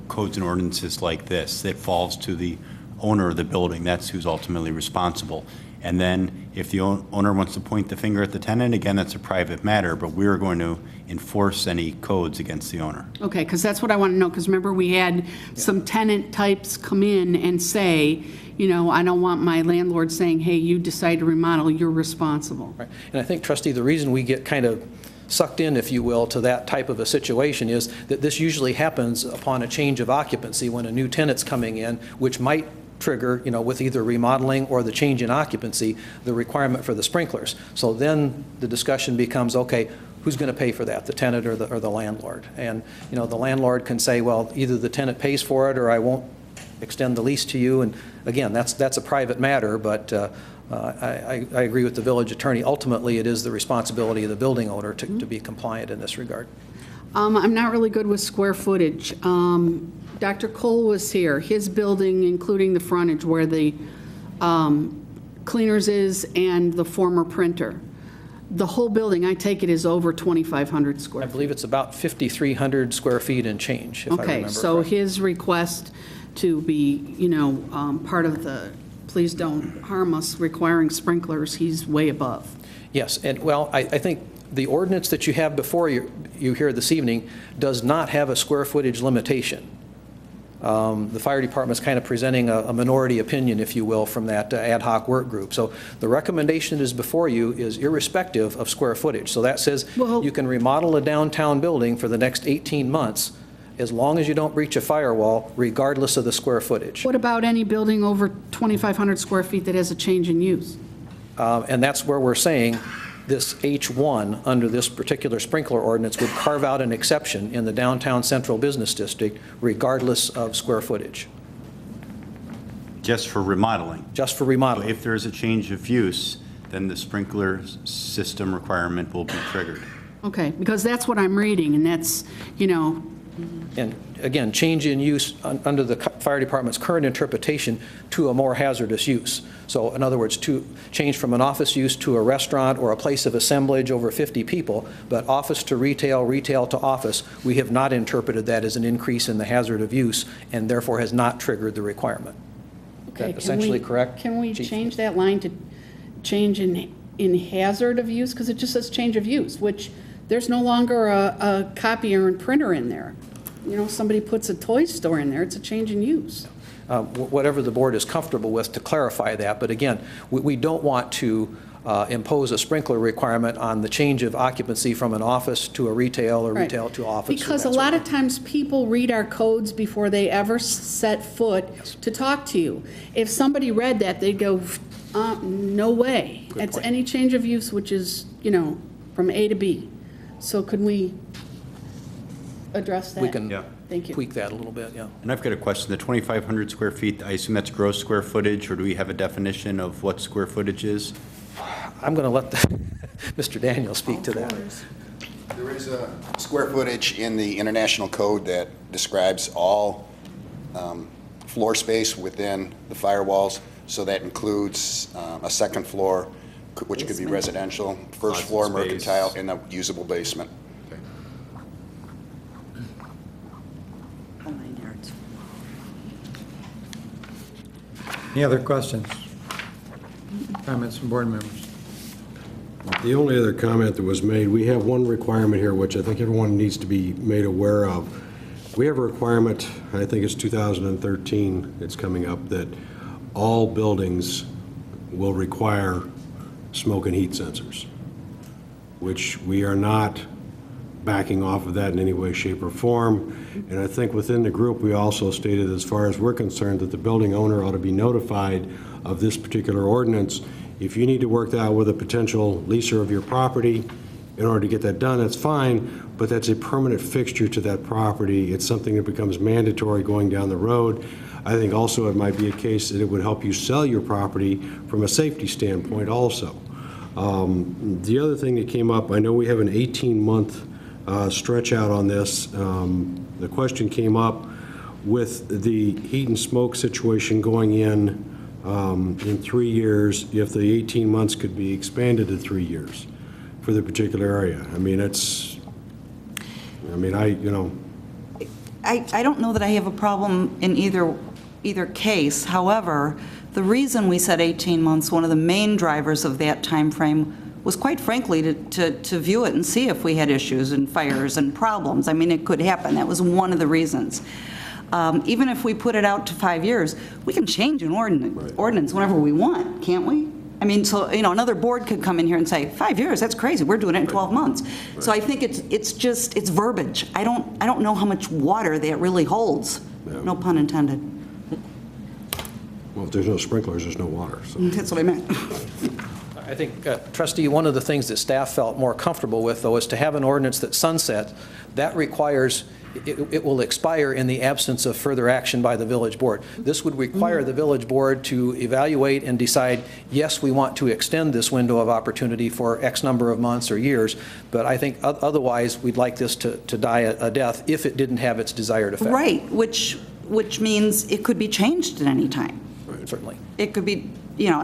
codes and ordinances like this. It falls to the owner of the building. That's who's ultimately responsible. And then if the owner wants to point the finger at the tenant, again, that's a private matter, but we're going to enforce any codes against the owner. Okay, because that's what I want to know, because remember we had some tenant types come in and say, you know, I don't want my landlord saying, hey, you decide to remodel, you're responsible. Right. And I think, Trustee, the reason we get kind of sucked in, if you will, to that type of a situation is that this usually happens upon a change of occupancy when a new tenant's coming in, which might trigger, you know, with either remodeling or the change in occupancy, the requirement for the sprinklers. So then the discussion becomes, okay, who's going to pay for that, the tenant or the landlord? And, you know, the landlord can say, well, either the tenant pays for it or I won't extend the lease to you. And again, that's a private matter, but I agree with the village attorney. Ultimately, it is the responsibility of the building owner to be compliant in this regard. I'm not really good with square footage. Dr. Cole was here. His building, including the frontage where the cleaners is and the former printer, the whole building, I take it, is over 2,500 square feet. I believe it's about 5,300 square feet and change, if I remember Okay, so correctly. his request to be, you know, part of the please don't harm us requiring sprinklers, he's way above. Yes, and well, I think the ordinance that you have before you here this evening does not have a square footage limitation. The fire department's kind of presenting a minority opinion, if you will, from that ad hoc work group. So the recommendation that is before you is irrespective of square footage. So that says you can remodel a downtown building for the next 18 months as long as you don't breach a firewall, regardless of the square footage. What about any building over 2,500 square feet that has a change in use? And that's where we're saying this H1 under this particular sprinkler ordinance would carve out an exception in the downtown central business district regardless of square footage. Just for remodeling? Just for remodeling. So if there's a change of use, then the sprinkler system requirement will be triggered. Okay, because that's what I'm reading, and that's, you know, And again, change in use under the fire department's current interpretation to a more hazardous use. So in other words, to change from an office use to a restaurant or a place of assemblage over 50 people, but office to retail, retail to office, we have not interpreted that as an increase in the hazard of use and therefore has not triggered the requirement. Okay, That essentially correct? Can we Chief? change that line to change in hazard of use? Because it just says change of use, which there's no longer a copier and printer in there. You know, somebody puts a toy store in there, it's a change in use. Whatever the board is comfortable with to clarify that. But again, we don't want to impose a sprinkler requirement on the change of occupancy from an office to a retail or Right. retail to office. Because a lot of times people read our codes before they ever set foot to talk to you. If somebody read that, they'd go, no way. Good It's point. any change of use, which is, you know, from A to B. So could we address that? We can Thank you. tweak that a little bit, yeah. And I've got a question. The 2,500 square feet, I assume that's gross square footage, or do we have a definition of what square footage is? I'm going to let Mr. Daniel speak to that. There is a square footage in the international code that describes all floor space within the firewalls. So that includes a second floor, which could be residential, first floor mercantile, and a usable basement. Any other questions? Comments from board members? The only other comment that was made, we have one requirement here, which I think everyone needs to be made aware of. We have a requirement, I think it's 2013, it's coming up, that all buildings will require smoke and heat sensors, which we are not backing off of that in any way, shape, or form. And I think within the group, we also stated, as far as we're concerned, that the building owner ought to be notified of this particular ordinance. If you need to work that out with a potential leaser of your property in order to get that done, that's fine, but that's a permanent fixture to that property. It's something that becomes mandatory going down the road. I think also it might be a case that it would help you sell your property from a safety standpoint also. The other thing that came up, I know we have an 18-month stretch out on this. The question came up with the heat and smoke situation going in 3 years, if the 18 months could be expanded to 3 years for the particular area. I mean, I don't know that I have a problem in either case. However, the reason we said 18 months, one of the main drivers of that time frame was quite frankly to view it and see if we had issues and fires and problems. I mean, it could happen. That was one of the reasons. Even if we put it out to 5 years, we can change an ordinance whenever we want, can't we? I mean, so, you know, another board could come in here and say, 5 years, that's crazy, we're doing it in 12 months. So I think it's verbiage. I don't know how much water that really holds, no pun intended. Well, if there's no sprinklers, there's no water. So. That's what I meant. I think, Trustee, one of the things that staff felt more comfortable with, though, is to have an ordinance that sunsets. That requires, it will expire in the absence of further action by the village board. This would require the village board to evaluate and decide, yes, we want to extend this window of opportunity for X number of months or years, but I think otherwise we'd like this to die a death if it didn't have its desired effect. Right, which means it could be changed at any time. Right, certainly. It could be, you know,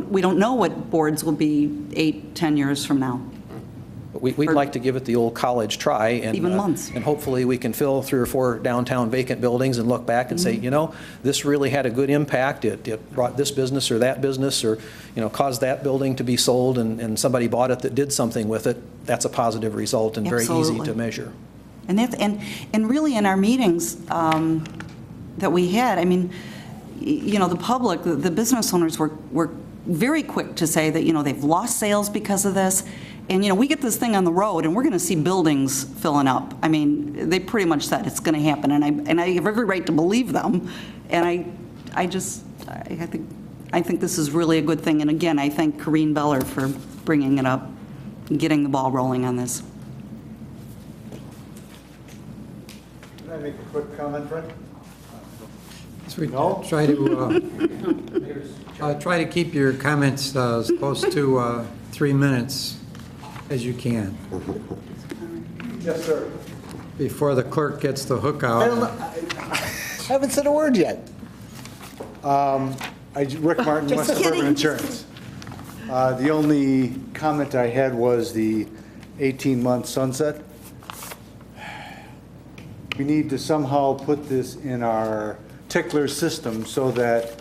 we don't know what boards will be 8, 10 years from now. But we'd like to give it the old college try. And, even months. And hopefully we can fill 3 or 4 downtown vacant buildings and look back and say, you know, this really had a good impact. It brought this business or that business or, you know, caused that building to be sold and somebody bought it that did something with it. That's a positive result and very easy to measure. And that's, and really in our meetings that we had, I mean, you know, the public, the business owners were very quick to say that, you know, they've lost sales because of this. And, you know, we get this thing on the road and we're going to see buildings filling up. I mean, they pretty much said it's going to happen. And I have every right to believe them. And I think this is really a good thing. And again, I thank Corinne Beller for bringing it up and getting the ball rolling on this. Can I make a quick comment, Fred? No? Try to keep your comments as close to 3 minutes as you can. Yes, sir. Before the clerk gets the hook I don't know, out. I haven't said a word yet. Rick Martin, Just West Suburban kidding. Insurance. The only comment I had was the 18-month sunset. We need to somehow put this in our tickler system so that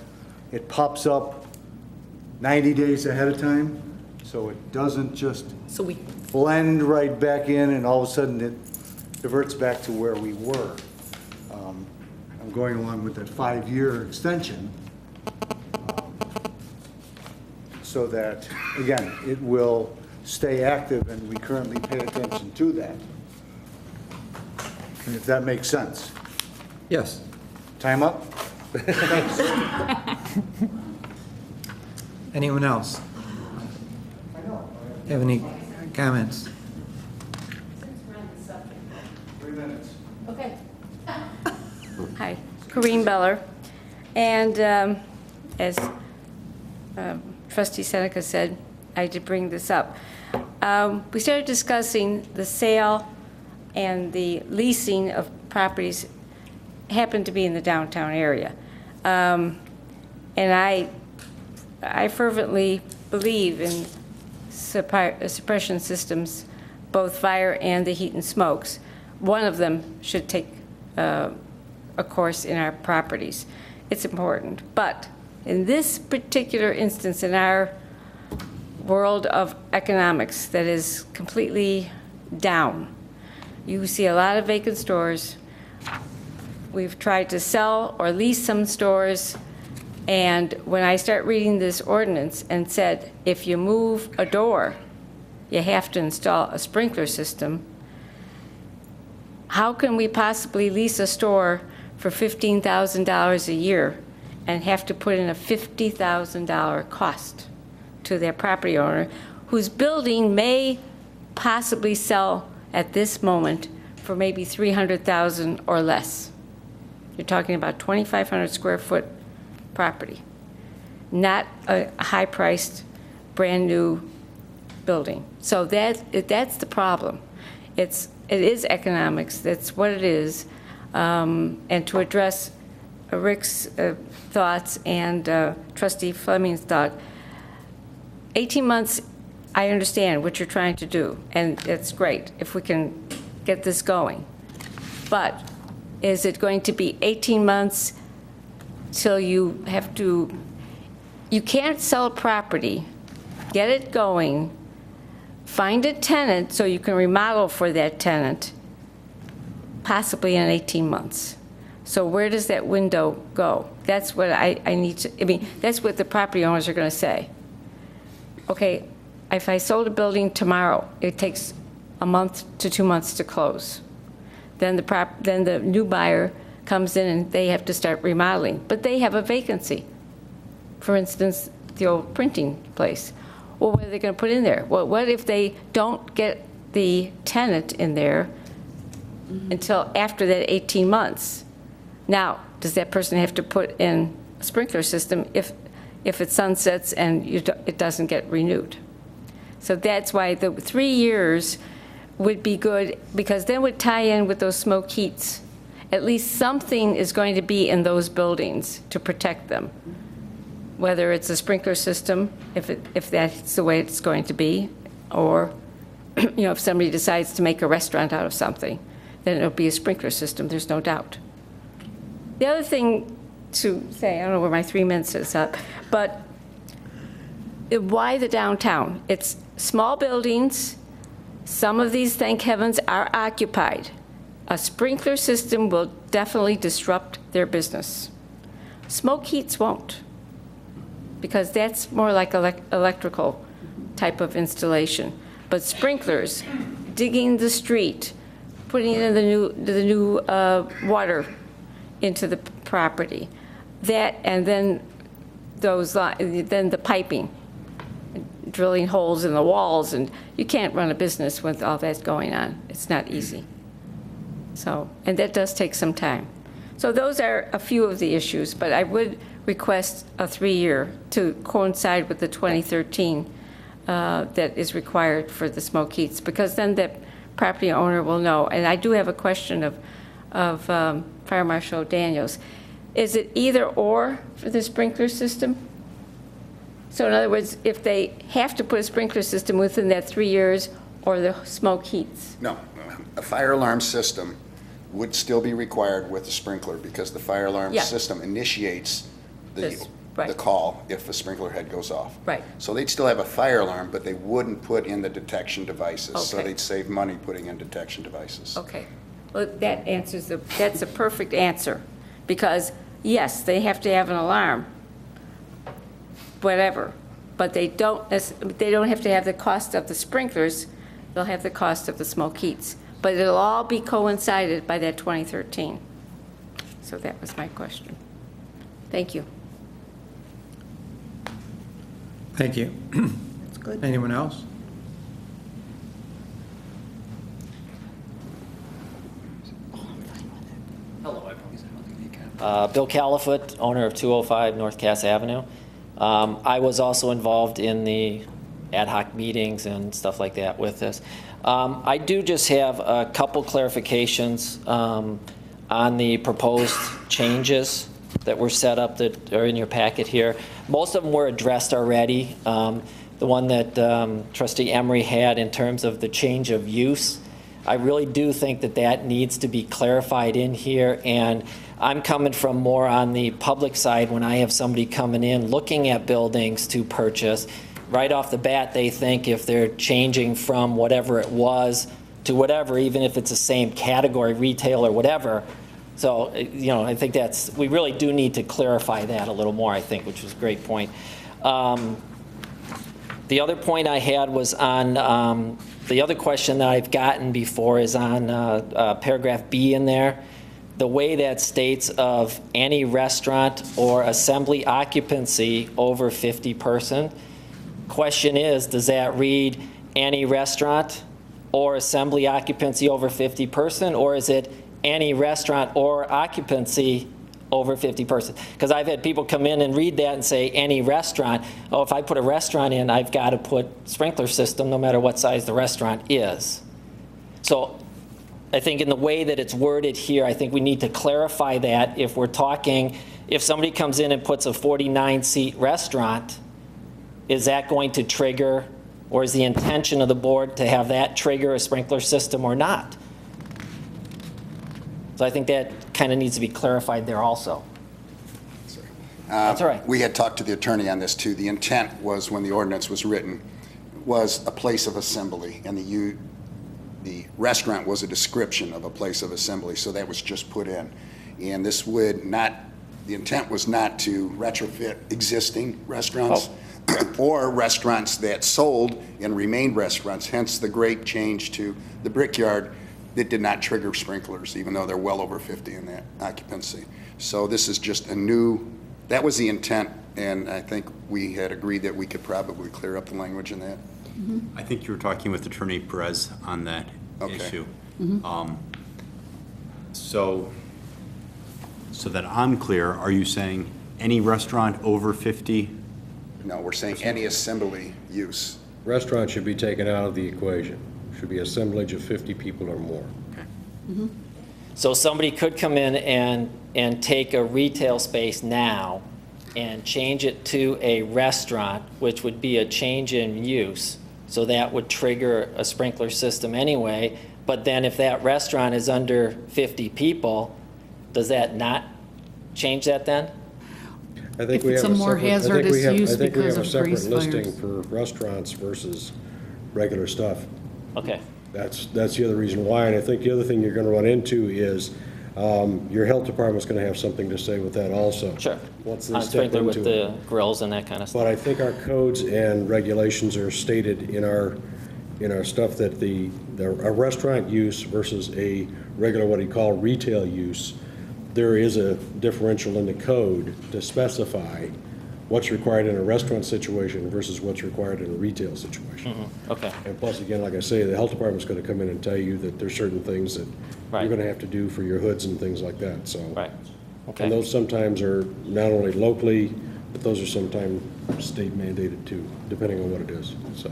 it pops up 90 days ahead of time, so it doesn't just So we, blend right back in and all of a sudden it diverts back to where we were. I'm going along with that 5-year extension so that, again, it will stay active and we currently pay attention to that. If that makes sense. Yes. Time up? Anyone else? Have any comments? 3 minutes. Okay. Hi, Corinne Beller. And as Trustee Seneca said, I did bring this up. We started discussing the sale and the leasing of properties happened to be in the downtown area. And I fervently believe in suppression systems, both fire and the heat and smokes. One of them should take a course in our properties. It's important. But in this particular instance, in our world of economics that is completely down, you see a lot of vacant stores. We've tried to sell or lease some stores. And when I start reading this ordinance and said, if you move a door, you have to install a sprinkler system, how can we possibly lease a store for $15,000 a year and have to put in a $50,000 cost to their property owner, whose building may possibly sell at this moment for maybe $300,000 or less? You're talking about 2,500 square foot property, not a high-priced, brand-new building. So that's the problem. It is economics. That's what it is. And to address Rick's thoughts and Trustee Fleming's thought, 18 months, I understand what you're trying to do, and it's great if we can get this going. But is it going to be 18 months till you have to, you can't sell a property, get it going, find a tenant so you can remodel for that tenant, possibly in 18 months. So where does that window go? That's what I need to, I mean, that's what the property owners are going to say. Okay, if I sold a building tomorrow, it takes a month to 2 months to close. Then the new buyer comes in and they have to start remodeling, but they have a vacancy. For instance, the old printing place. Well, what are they going to put in there? Well, what if they don't get the tenant in there until after that 18 months? Now, does that person have to put in a sprinkler system if it sunsets and it doesn't get renewed? So that's why the 3 years would be good, because then would tie in with those smoke heats. At least something is going to be in those buildings to protect them. Whether it's a sprinkler system, if that's the way it's going to be, or if somebody decides to make a restaurant out of something, then it'll be a sprinkler system, there's no doubt. The other thing to say, I don't know where my 3 minutes is up, but why the downtown? It's small buildings. Some of these, thank heavens, are occupied. A sprinkler system will definitely disrupt their business. Smoke heats won't, because that's more like electrical type of installation. But sprinklers, digging the street, putting in the new water into the property, that, and then then the piping, drilling holes in the walls, and you can't run a business with all that going on. It's not easy. So, and that does take some time. So those are a few of the issues, but I would request a 3-year to coincide with the 2013 that is required for the smoke heats, because then that property owner will know. And I do have a question of Fire Marshal Daniels. Is it either or for the sprinkler system? So in other words, if they have to put a sprinkler system within that 3 years, or the smoke heats? No, a fire alarm system would still be required with the sprinkler because the fire alarm system initiates the call if a sprinkler head goes off. Right. So they'd still have a fire alarm, but they wouldn't put in the detection devices. So Okay. they'd save money putting in detection devices. Okay. Well, that answers that's a perfect answer, because yes, they have to have an alarm, whatever, but they don't have to have the cost of the sprinklers. They'll have the cost of the smoke heats, but it'll all be coincided by that 2013. So that was my question. Thank you. Thank you. That's good. Anyone else? Bill Califoot, owner of 205 North Cass Avenue. I was also involved in the ad hoc meetings and stuff like that with this. I do just have a couple clarifications on the proposed changes that were set up that are in your packet here. Most of them were addressed already. The one that Trustee Emery had in terms of the change of use, I really do think that that needs to be clarified in here, and I'm coming from more on the public side when I have somebody coming in looking at buildings to purchase. Right off the bat, they think if they're changing from whatever it was to whatever, even if it's the same category, retail or whatever. So, you know, I think we really do need to clarify that a little more, I think, which was a great point. The other point I had was on, the other question that I've gotten before is on paragraph B in there. The way that states of any restaurant or assembly occupancy over 50 person. Question is, does that read any restaurant or assembly occupancy over 50 person, or is it any restaurant or occupancy over 50 person? Because I've had people come in and read that and say any restaurant. Oh, if I put a restaurant in, I've got to put sprinkler system no matter what size the restaurant is. So I think in the way that it's worded here, I think we need to clarify that if we're talking, if somebody comes in and puts a 49-seat restaurant, is that going to trigger, or is the intention of the board to have that trigger a sprinkler system or not? So I think that kind of needs to be clarified there also. That's all right. We had talked to the attorney on this too. The intent was, when the ordinance was written, was a place of assembly, and the restaurant was a description of a place of assembly, so that was just put in. And this would not, the intent was not to retrofit existing restaurants or restaurants that sold and remained restaurants, hence the great change to the Brickyard that did not trigger sprinklers, even though they're well over 50 in that occupancy. So this is just a new, that was the intent, and I think we had agreed that we could probably clear up the language in that. I think you were talking with Attorney Perez on that issue. So that I'm clear, are you saying any restaurant over 50? No, we're saying any assembly use. Restaurant should be taken out of the equation. Should be assemblage of 50 people or more. Okay. So somebody could come in and take a retail space now and change it to a restaurant, which would be a change in use. So that would trigger a sprinkler system anyway. But then if that restaurant is under 50 people, does that not change that then? I think If it's a more hazardous use because of grease fires. Listing for restaurants versus regular stuff. Okay. That's the other reason why, and I think the other thing you're going to run into is your health department's going to have something to say with that also. Sure. Once they On step sprinkler into with the grills and that kind of stuff. But I think our codes and regulations are stated in our stuff that a restaurant use versus a regular, what you call retail use, there is a differential in the code to specify what's required in a restaurant situation versus what's required in a retail situation. Okay. And plus, again, like I say, the health department's going to come in and tell you that there's certain things that you're going to have to do for your hoods and things like that. So, right. Okay. And those sometimes are not only locally, but those are sometimes state mandated too, depending on what it is. So.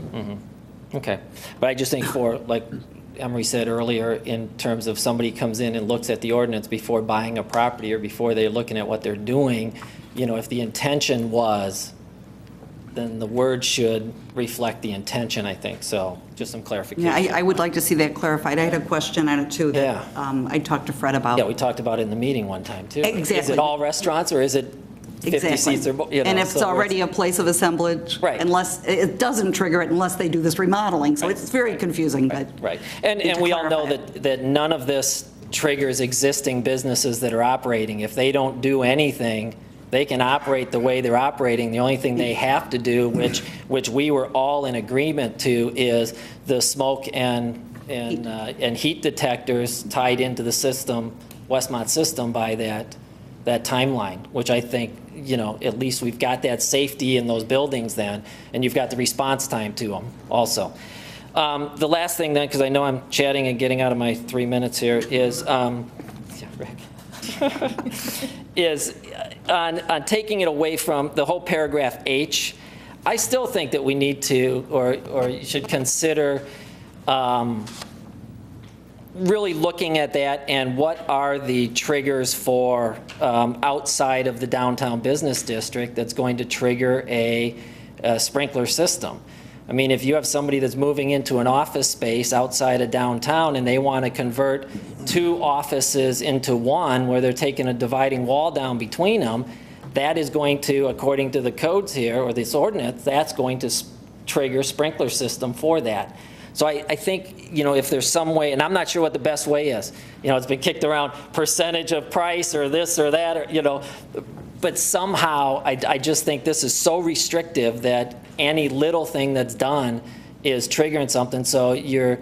Okay. But I just think for, like, Emery said earlier, in terms of somebody comes in and looks at the ordinance before buying a property or before they're looking at what they're doing, you know, if the intention was, then the word should reflect the intention, I think. So just some clarification. Yeah, I would like to see that clarified. I had a question on it too that I talked to Fred about. Yeah, we talked about it in the meeting one time too. Exactly. Is it all restaurants or is it 50 seats or, you know? And if it's so already a place of assemblage, Right. unless, it doesn't trigger it unless they do this remodeling. So it's very confusing, but. Right. And we all know that none of this triggers existing businesses that are operating. If they don't do anything, they can operate the way they're operating. The only thing they have to do, which we were all in agreement to, is the smoke and heat detectors tied into the system, Westmont system, by that timeline, which I think, you know, at least we've got that safety in those buildings then, and you've got the response time to them also. The last thing then, because I know I'm chatting and getting out of my 3 minutes here, is is on taking it away from the whole paragraph H. I still think that we need to, or you should consider really looking at that and what are the triggers for outside of the downtown business district that's going to trigger a sprinkler system. I mean, if you have somebody that's moving into an office space outside of downtown and they want to convert 2 offices into one where they're taking a dividing wall down between them, that is going to, according to the codes here, or this ordinance, that's going to trigger sprinkler system for that. So I think, you know, if there's some way, and I'm not sure what the best way is, you know, it's been kicked around, percentage of price or this or that, or, you know, but somehow I just think this is so restrictive that any little thing that's done is triggering something. So you're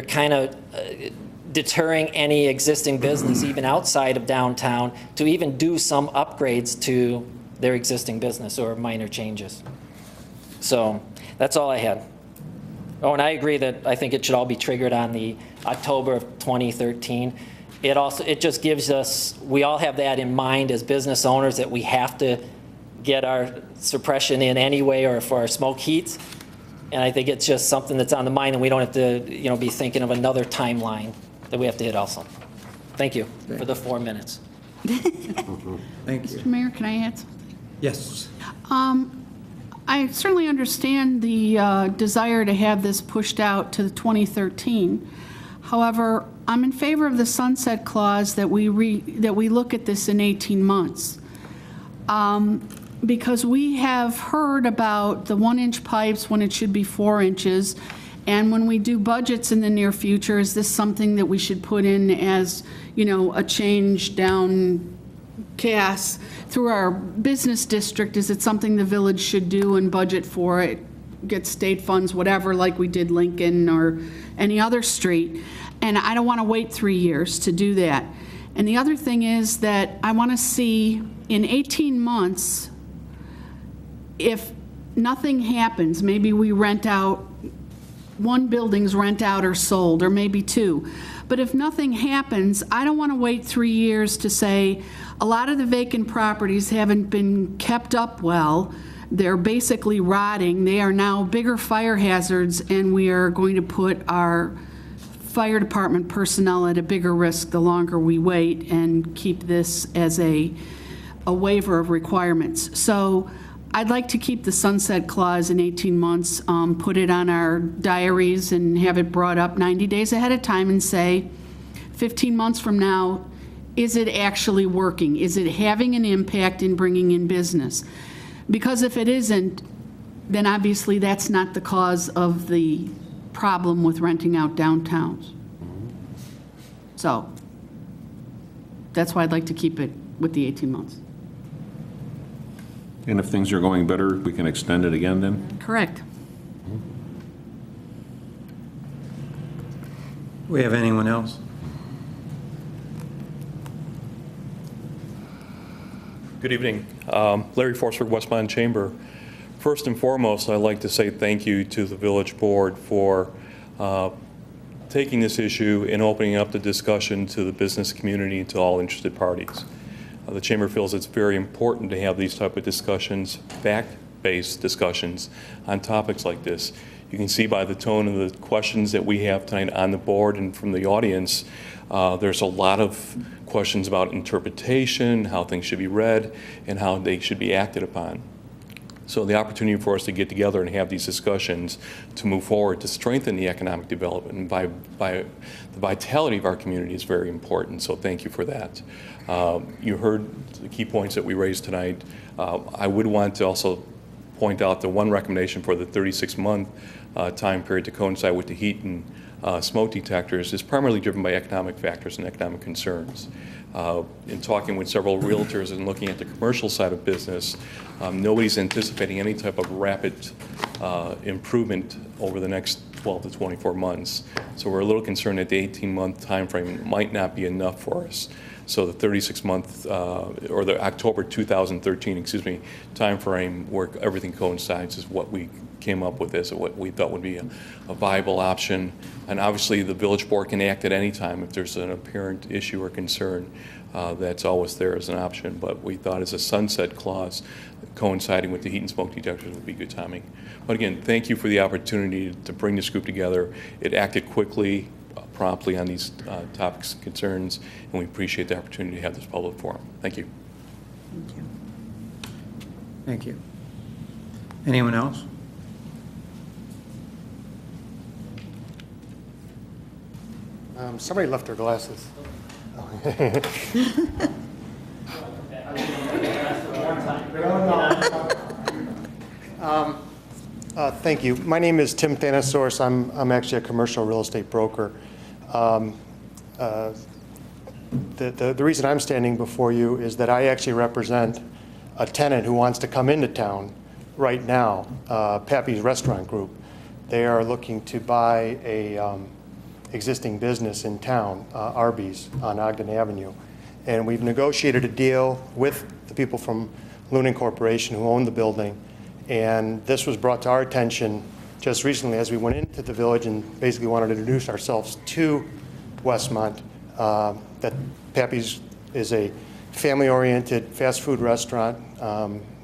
kind of deterring any existing business, even outside of downtown, to even do some upgrades to their existing business or minor changes. So that's all I had. Oh, and I agree that I think it should all be triggered on the October of 2013. It just gives us, we all have that in mind as business owners, that we have to get our suppression in anyway, or for our smoke heats. And I think it's just something that's on the mind, and we don't have to, you know, be thinking of another timeline that we have to hit also. Thank you for the 4 minutes. Thank you. Mr. Mayor, can I add something? Yes. I certainly understand the desire to have this pushed out to 2013. However, I'm in favor of the sunset clause that we look at this in 18 months. Because we have heard about the 1-inch pipes when it should be 4 inches. And when we do budgets in the near future, is this something that we should put in as, you know, a change down CAS through our business district? Is it something the village should do and budget for it, get state funds, whatever, like we did Lincoln or any other street? And I don't want to wait 3 years to do that. And the other thing is that I want to see in 18 months, if nothing happens, maybe we rent out, 1 building's rent out or sold, or maybe 2. But if nothing happens, I don't want to wait 3 years to say a lot of the vacant properties haven't been kept up well. They're basically rotting. They are now bigger fire hazards, and we are going to put our fire department personnel at a bigger risk the longer we wait and keep this as a waiver of requirements. So I'd like to keep the sunset clause in 18 months, put it on our diaries and have it brought up 90 days ahead of time and say, 15 months from now, is it actually working? Is it having an impact in bringing in business? Because if it isn't, then obviously that's not the cause of the problem with renting out downtowns. So that's why I'd like to keep it with the 18 months. And if things are going better, we can extend it again then? Correct. We have anyone else? Good evening. Larry Forsberg, Westmont Chamber. First and foremost, I'd like to say thank you to the village board for taking this issue and opening up the discussion to the business community and to all interested parties. The Chamber feels it's very important to have these type of discussions, fact-based discussions on topics like this. You can see by the tone of the questions that we have tonight on the board and from the audience, there's a lot of questions about interpretation, how things should be read, and how they should be acted upon. So the opportunity for us to get together and have these discussions to move forward, to strengthen the economic development and by the vitality of our community is very important. So thank you for that. You heard the key points that we raised tonight. I would want to also point out the one recommendation for the 36-month time period to coincide with the heat and smoke detectors is primarily driven by economic factors and economic concerns. In talking with several realtors and looking at the commercial side of business, nobody's anticipating any type of rapid improvement over the next 12 to 24 months. So we're a little concerned that the 18-month time frame might not be enough for us. So the 36-month, or the October 2013, time frame where everything coincides is what we came up with as what we thought would be a viable option. And obviously the village board can act at any time if there's an apparent issue or concern. That's always there as an option, but we thought as a sunset clause coinciding with the heat and smoke detectors would be good timing. But again, thank you for the opportunity to bring this group together. It acted quickly, promptly on these topics and concerns, and we appreciate the opportunity to have this public forum. Thank you. Thank you. Thank you. Anyone else? Somebody left their glasses. Thank you. My name is Tim Thanasaurus. I'm actually a commercial real estate broker. The reason I'm standing before you is that I actually represent a tenant who wants to come into town right now, Pappy's Restaurant Group. They are looking to buy a existing business in town, Arby's on Ogden Avenue. And we've negotiated a deal with the people from Lunan Corporation who own the building. And this was brought to our attention just recently as we went into the village and basically wanted to introduce ourselves to Westmont, that Pappy's is a family-oriented fast food restaurant,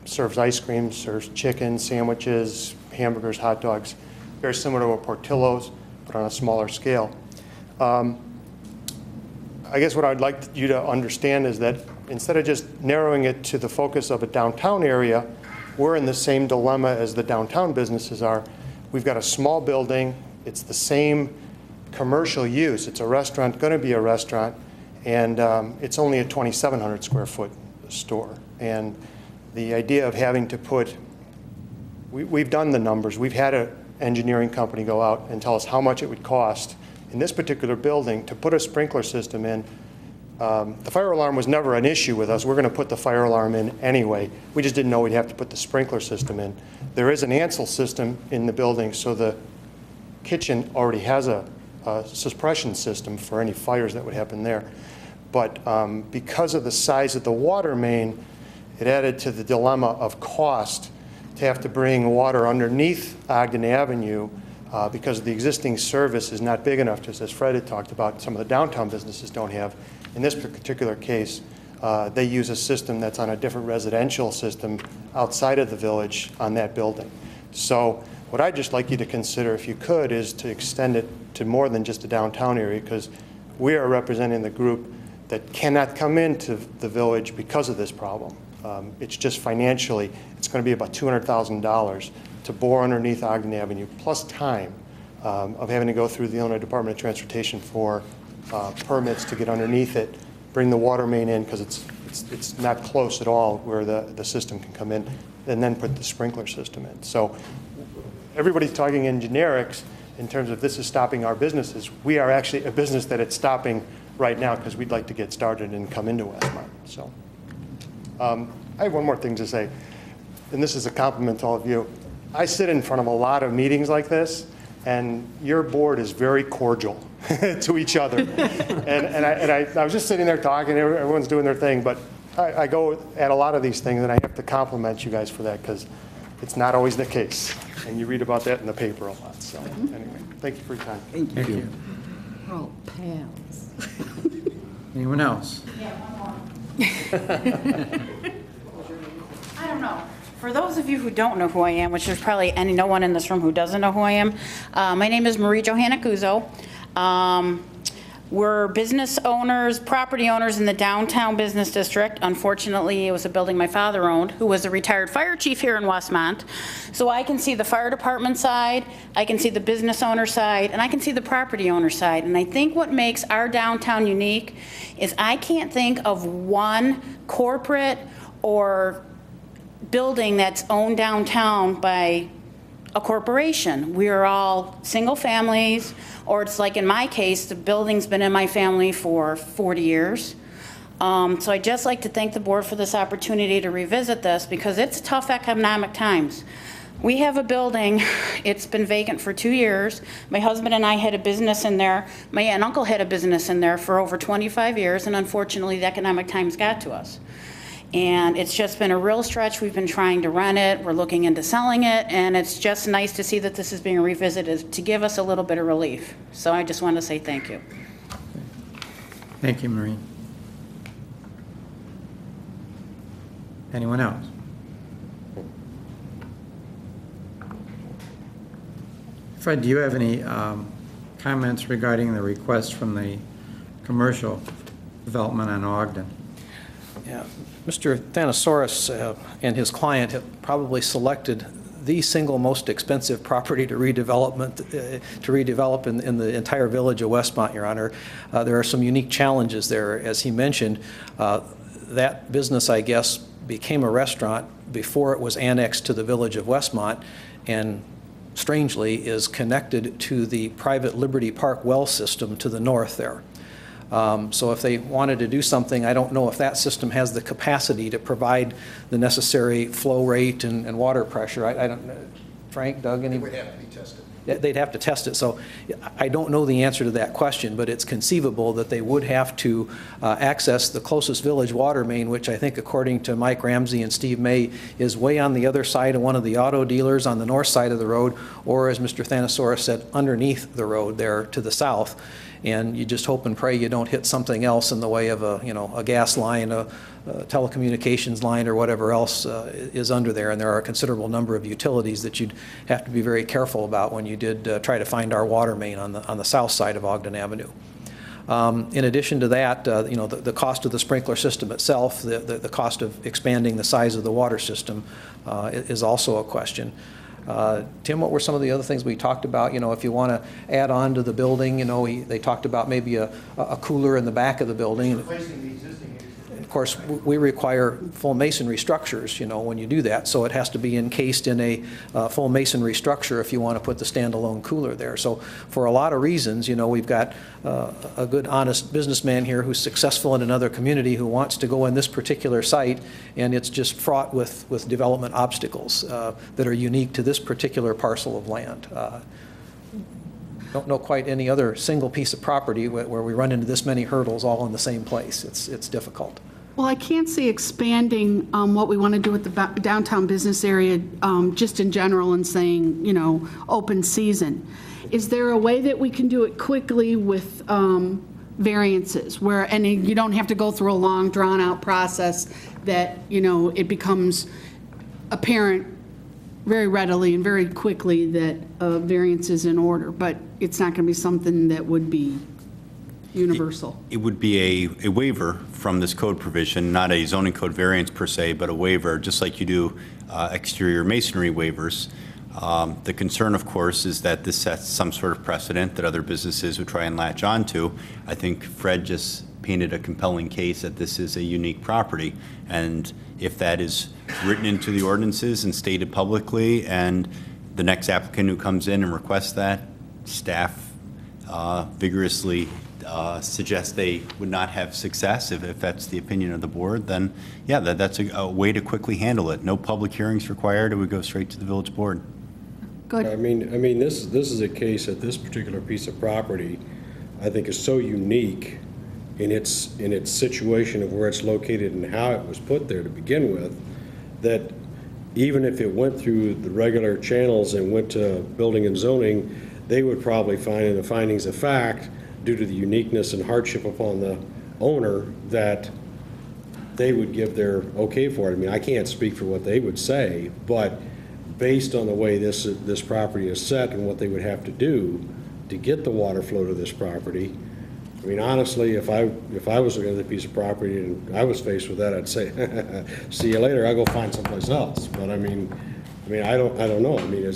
serves ice cream, serves chicken, sandwiches, hamburgers, hot dogs, very similar to a Portillo's, but on a smaller scale. I guess what I'd like you to understand is that instead of just narrowing it to the focus of a downtown area, we're in the same dilemma as the downtown businesses are. We've got a small building. It's the same commercial use. It's a restaurant, going to be a restaurant, and it's only a 2,700 square foot store. And the idea of having to put, we've done the numbers. We've had an engineering company go out and tell us how much it would cost in this particular building to put a sprinkler system in. The fire alarm was never an issue with us. We're going to put the fire alarm in anyway. We just didn't know we'd have to put the sprinkler system in. There is an ANSEL system in the building, so the kitchen already has a suppression system for any fires that would happen there. But because of the size of the water main, it added to the dilemma of cost to have to bring water underneath Ogden Avenue because the existing service is not big enough, just as Fred had talked about, some of the downtown businesses don't have. In this particular case, they use a system that's on a different residential system outside of the village on that building. So what I'd just like you to consider, if you could, is to extend it to more than just the downtown area, because we are representing the group that cannot come into the village because of this problem. It's just financially, it's going to be about $200,000 to bore underneath Ogden Avenue, plus time of having to go through the Illinois Department of Transportation for permits to get underneath it, bring the water main in because it's not close at all where the system can come in, and then put the sprinkler system in. So everybody's talking in generics in terms of this is stopping our businesses. We are actually a business that it's stopping right now because we'd like to get started and come into Westmont. So I have one more thing to say, and this is a compliment to all of you. I sit in front of a lot of meetings like this, and your board is very cordial to each other. and I was just sitting there talking, everyone's doing their thing, but I go at a lot of these things, and I have to compliment you guys for that, because it's not always the case. And you read about that in the paper a lot. So anyway, thank you for your time. Thank you. We're all pals. Anyone else? Yeah, one more. I don't know. For those of you who don't know who I am, which there's probably no one in this room who doesn't know who I am, my name is Marie Johanna Guzzo. We're business owners, property owners in the downtown business district. Unfortunately, it was a building my father owned, who was a retired fire chief here in Westmont. So I can see the fire department side, I can see the business owner side, and I can see the property owner side. And I think what makes our downtown unique is I can't think of one corporate or building that's owned downtown by a corporation. We're all single families, or it's like in my case, the building's been in my family for 40 years. So I'd just like to thank the board for this opportunity to revisit this, because it's tough economic times. We have a building, it's been vacant for 2 years. My husband and I had a business in there. My aunt and uncle had a business in there for over 25 years, and unfortunately the economic times got to us. And it's just been a real stretch. We've been trying to rent it. We're looking into selling it. And it's just nice to see that this is being revisited to give us a little bit of relief. So I just want to say thank you. Thank you, Marie. Anyone else? Fred, do you have any comments regarding the request from the commercial development on Ogden? Yeah, Mr. Thanasaurus and his client have probably selected the single most expensive property to redevelop in the entire village of Westmont, Your Honor. There are some unique challenges there. As he mentioned, that business, I guess, became a restaurant before it was annexed to the village of Westmont, and strangely is connected to the private Liberty Park well system to the north there. So if they wanted to do something, I don't know if that system has the capacity to provide the necessary flow rate and water pressure. I don't know. Frank, Doug, any? It would have to be tested. They'd have to test it. So I don't know the answer to that question, but it's conceivable that they would have to access the closest village water main, which I think, according to Mike Ramsey and Steve May, is way on the other side of one of the auto dealers on the north side of the road, or, as Mr. Thanasaurus said, underneath the road there to the south. And you just hope and pray you don't hit something else in the way of a gas line, a telecommunications line, or whatever else is under there. And there are a considerable number of utilities that you'd have to be very careful about when you did try to find our water main on the south side of Ogden Avenue. In addition to that, the cost of the sprinkler system itself, the cost of expanding the size of the water system is also a question. Tim, what were some of the other things we talked about? If you want to add on to the building, they talked about maybe a cooler in the back of the building. Replacing the existing. Of course, we require full masonry structures, when you do that. So it has to be encased in a full masonry structure if you want to put the standalone cooler there. So for a lot of reasons, we've got a good, honest businessman here who's successful in another community who wants to go in this particular site, and it's just fraught with development obstacles that are unique to this particular parcel of land. Don't know quite any other single piece of property where we run into this many hurdles all in the same place. It's difficult. Well, I can't see expanding what we want to do with the downtown business area just in general and saying, open season. Is there a way that we can do it quickly with variances and you don't have to go through a long, drawn-out process that, it becomes apparent very readily and very quickly that variance is in order, but it's not going to be something that would be universal? It would be a waiver from this code provision, not a zoning code variance per se, but a waiver, just like you do exterior masonry waivers. The concern, of course, is that this sets some sort of precedent that other businesses would try and latch onto. I think Fred just painted a compelling case that this is a unique property, and if that is written into the ordinances and stated publicly, and the next applicant who comes in and requests that, staff vigorously suggests they would not have success, if that's the opinion of the board, then yeah, that's a way to quickly handle it. No public hearings required. It would go straight to the village board. Good. I mean, this is a case that this particular piece of property, I think, is so unique in its situation of where it's located and how it was put there to begin with, that even if it went through the regular channels and went to building and zoning, they would probably find in the findings of fact, due to the uniqueness and hardship upon the owner, that they would give their okay for it. I mean, I can't speak for what they would say, but based on the way this property is set and what they would have to do to get the water flow to this property, I mean, honestly, if I was looking at a piece of property and I was faced with that, I'd say, see you later, I'll go find someplace else. But I mean, I don't know. I mean,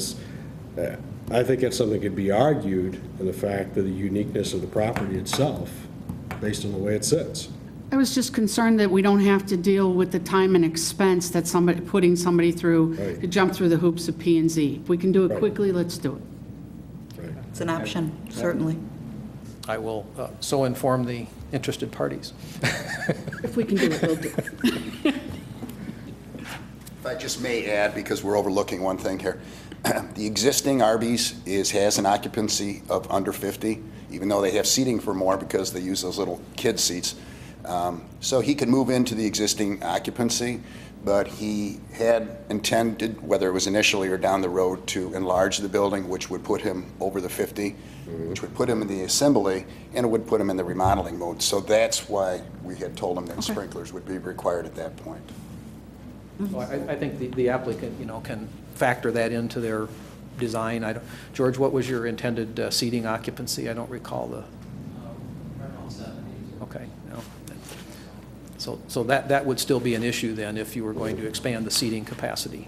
I think it's something that could be argued in the fact of the uniqueness of the property itself, based on the way it sits. I was just concerned that we don't have to deal with the time and expense that putting somebody through to jump through the hoops of P&Z. If we can do it quickly, let's do it. It's an option, certainly. I will so inform the interested parties. If we can do it, we'll do it. If I just may add, because we're overlooking one thing here, the existing Arby's has an occupancy of under 50, even though they have seating for more because they use those little kid seats. So he could move into the existing occupancy, but he had intended, whether it was initially or down the road, to enlarge the building, which would put him over the 50, which would put him in the assembly, and it would put him in the remodeling mode. So that's why we had told him that sprinklers would be required at that point. Well, I think the applicant, can factor that into their design. George, what was your intended seating occupancy? I don't recall the. Around 70. Okay. No. So that would still be an issue then if you were going to expand the seating capacity.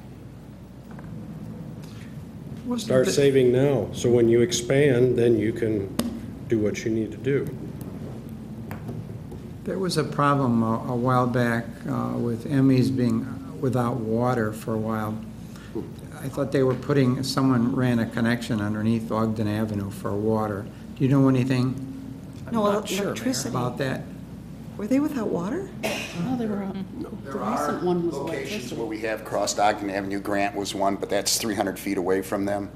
Start saving now, so when you expand, then you can do what you need to do. There was a problem a while back with Emmy's being without water for a while. I thought they were someone ran a connection underneath Ogden Avenue for water. Do you know anything Electricity. about that? Were they without water? No, they were. There are locations where we have crossed Ogden Avenue. Grant was one, but that's 300 feet away from them,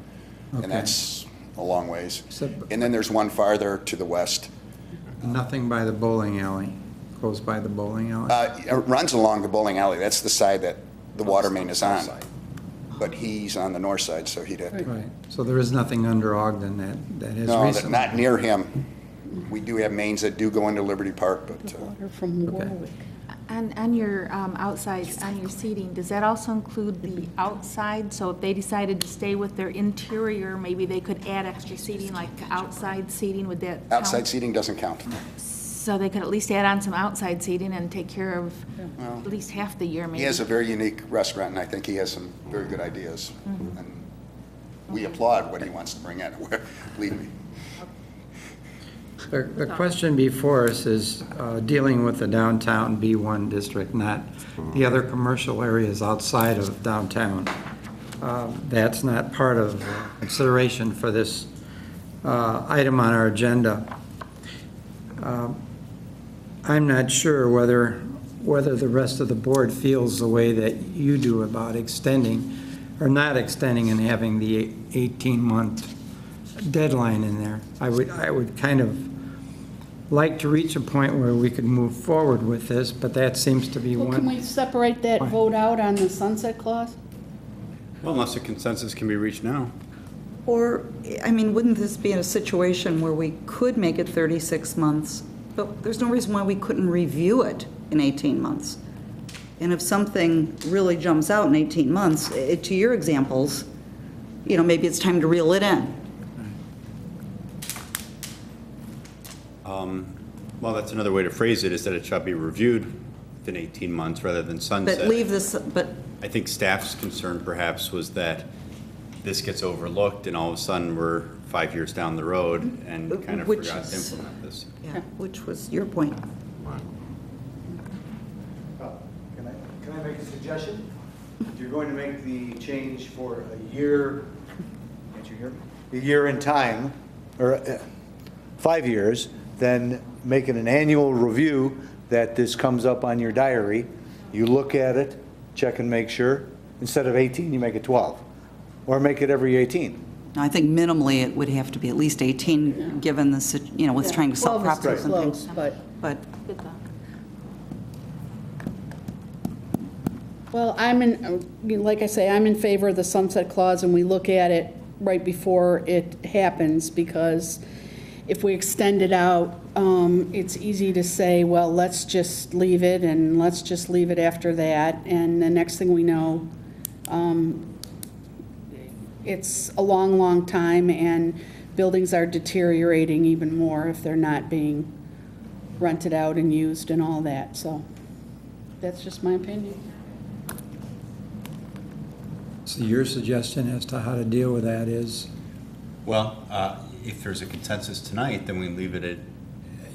and that's a long ways. And then there's one farther to the west. Nothing by the bowling alley, close by the bowling alley? It runs along the bowling alley. That's the side that the water main is on. But he's on the north side, so he'd have to. Right, so there is nothing under Ogden that has recently? No, not near him. We do have mains that do go into Liberty Park, but. Water from Warwick. On your outside, on your seating, does that also include the outside? So if they decided to stay with their interior, maybe they could add extra seating, like outside seating, would that count? Outside seating doesn't count. So they could at least add on some outside seating and take care of at least half the year, maybe. He has a very unique restaurant, and I think he has some very good ideas. And we applaud what he wants to bring in, believe me. The question before us is dealing with the downtown B1 district, not the other commercial areas outside of downtown. That's not part of consideration for this item on our agenda. I'm not sure whether the rest of the board feels the way that you do about extending or not extending and having the 18-month deadline in there. I would kind of like to reach a point where we could move forward with this, but that seems to be Well, one. can we separate that vote out on the sunset clause? Well, unless a consensus can be reached now. Or, I mean, wouldn't this be in a situation where we could make it 36 months, but there's no reason why we couldn't review it in 18 months? And if something really jumps out in 18 months, to your examples, maybe it's time to reel it in. Well, that's another way to phrase it, is that it shall be reviewed within 18 months rather than sunset. But leave this, I think staff's concern perhaps was that this gets overlooked and all of a sudden we're 5 years down the road and kind of forgot to implement this. Yeah, which was your point. Can I make a suggestion? If you're going to make the change for a year, can't you hear me? A year in time, or 5 years, then make it an annual review that this comes up on your diary. You look at it, check and make sure. Instead of 18, you make it 12. Or make it every 18. I think minimally it would have to be at least 18, given the, with trying to sell properties and things. But Well, like I say, I'm in favor of the sunset clause, and we look at it right before it happens, because if we extend it out, it's easy to say, well, let's just leave it, and let's just leave it after that, and the next thing we know, it's a long, long time, and buildings are deteriorating even more if they're not being rented out and used and all that, so that's just my opinion. So your suggestion as to how to deal with that is? Well, if there's a consensus tonight, then we leave it at,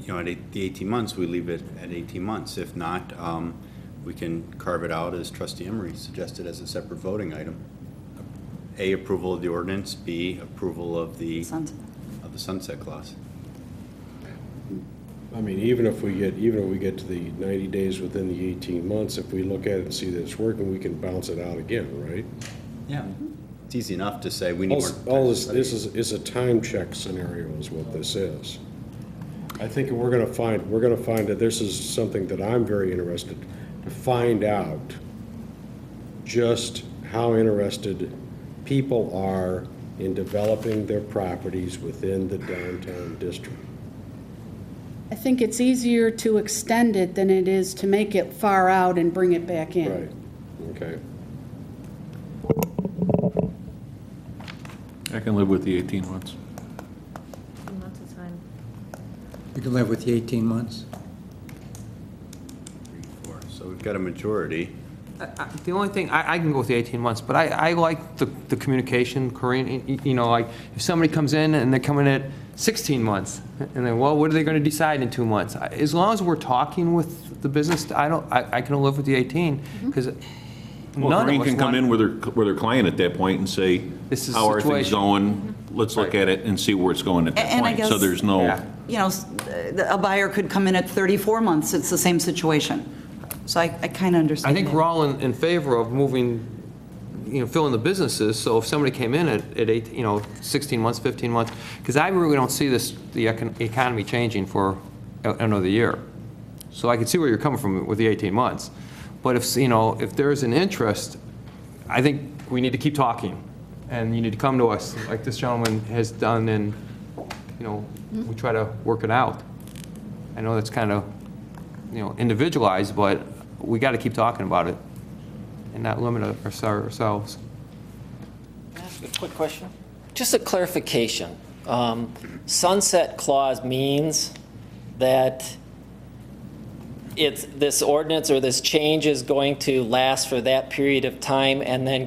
at the 18 months, we leave it at 18 months. If not, we can carve it out, as Trustee Emery suggested, as a separate voting item. A, approval of the ordinance, B, approval of the sunset clause. I mean, even if we get to the 90 days within the 18 months, if we look at it and see that it's working, we can bounce it out again, right? Yeah. It's easy enough to say we need more. All this is a time check scenario is what this is. I think we're going to find that this is something that I'm very interested to find out just how interested people are in developing their properties within the downtown district. I think it's easier to extend it than it is to make it far out and bring it back in. Right, okay. I can live with the 18 months. Months is fine. You can live with the 18 months? 3, 4. So we've got a majority. The only thing, I can go with the 18 months, but I like the communication, Corinne, like, if somebody comes in and they're coming at 16 months, and then, well, what are they going to decide in 2 months? As long as we're talking with the business, I can live with the 18, because Well, Corinne can come in with her client at that point and say, This is how are things situation. going? Let's look at it and see where it's going at that And I point. So guess- there's no, A buyer could come in at 34 months, it's the same situation. So I kind of understand I think that. we're all in favor of moving, filling the businesses, so if somebody came in at 16 months, 15 months, because I really don't see the economy changing for another year. So I can see where you're coming from with the 18 months. But if there's an interest, I think we need to keep talking, and you need to come to us, like this gentleman has done, and, we try to work it out. I know that's kind of, individualized, but we got to keep talking about it and not limit ourselves. Can I ask a quick question? Just a clarification. Sunset clause means that this ordinance or this change is going to last for that period of time and then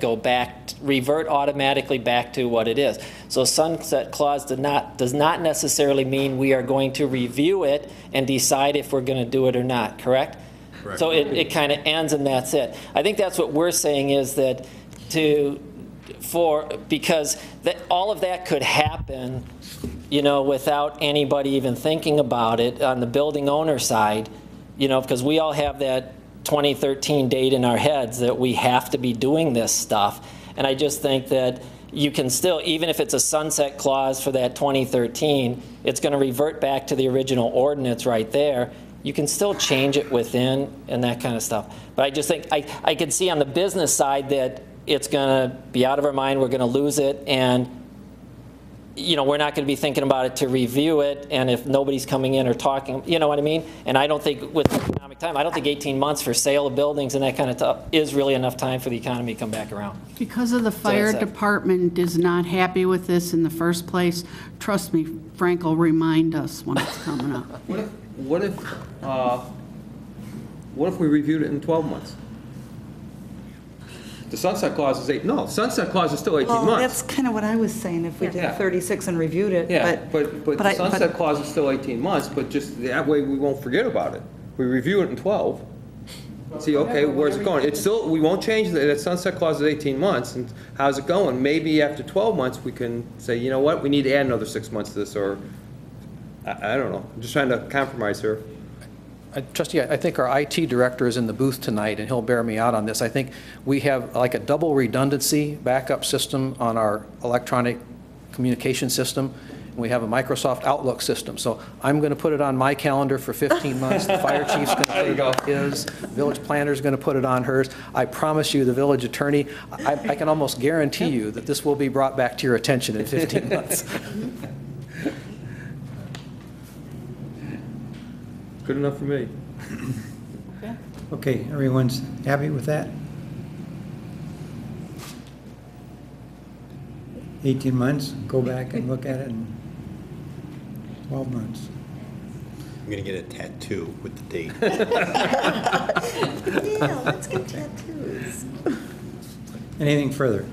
revert automatically back to what it is. So sunset clause does not necessarily mean we are going to review it and decide if we're going to do it or not, correct? Correct. So it kind of ends and that's it. I think that's what we're saying is that because all of that could happen, without anybody even thinking about it on the building owner side, because we all have that 2013 date in our heads that we have to be doing this stuff. And I just think that you can still, even if it's a sunset clause for that 2013, it's going to revert back to the original ordinance right there. You can still change it within and that kind of stuff. But I just think, I could see on the business side that it's going to be out of our mind, we're going to lose it, and we're not going to be thinking about it to review it, and if nobody's coming in or talking, you know what I mean? And I don't think with economic time, I don't think 18 months for sale of buildings and that kind of stuff is really enough time for the economy to come back around. Because of the fire department is not happy with this in the first place, trust me, Frank will remind us when it's coming up. What if we reviewed it in 12 months? The sunset clause is sunset clause is still 18 Well, months. that's kind of what I was saying, if we did 36 and reviewed it. Yeah, but the sunset clause is still 18 months, but just that way we won't forget about it. We review it in 12. See, okay, where's it going? It's still, we won't change that sunset clause is 18 months, and how's it going? Maybe after 12 months we can say, you know what, we need to add another 6 months to this, or I don't know. I'm just trying to compromise here. Trustee, I think our IT director is in the booth tonight, and he'll bear me out on this. I think we have like a double redundancy backup system on our electronic communication system, and we have a Microsoft Outlook system. So I'm going to put it on my calendar for 15 months. The fire chief's going to put it on his. Village planner's going to put it on hers. I promise you, the village attorney, I can almost guarantee you that this will be brought back to your attention in 15 months. Good enough for me. Okay, everyone's happy with that? 18 months, go back and look at it in 12 months. I'm going to get a tattoo with the date. Yeah, let's get tattoos. Anything further?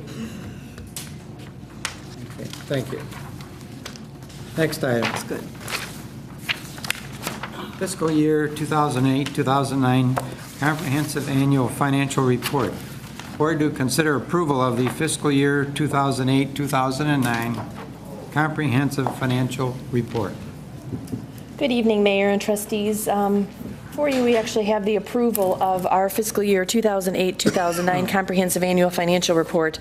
Okay, thank you. Next item. That's good. Fiscal year 2008-2009 Comprehensive Annual Financial Report. Board to consider approval of the fiscal year 2008-2009 Comprehensive Financial Report. Good evening, Mayor and trustees. For you, we actually have the approval of our fiscal year 2008-2009 Comprehensive Annual Financial Report.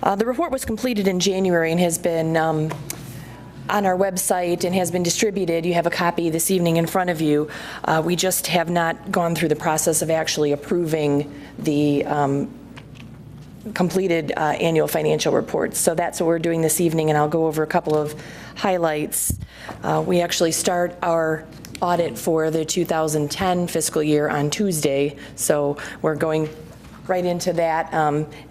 The report was completed in January and has been on our website and has been distributed. You have a copy this evening in front of you. We just have not gone through the process of actually approving the completed annual financial reports. So that's what we're doing this evening, and I'll go over a couple of highlights. We actually start our audit for the 2010 fiscal year on Tuesday, so we're going right into that.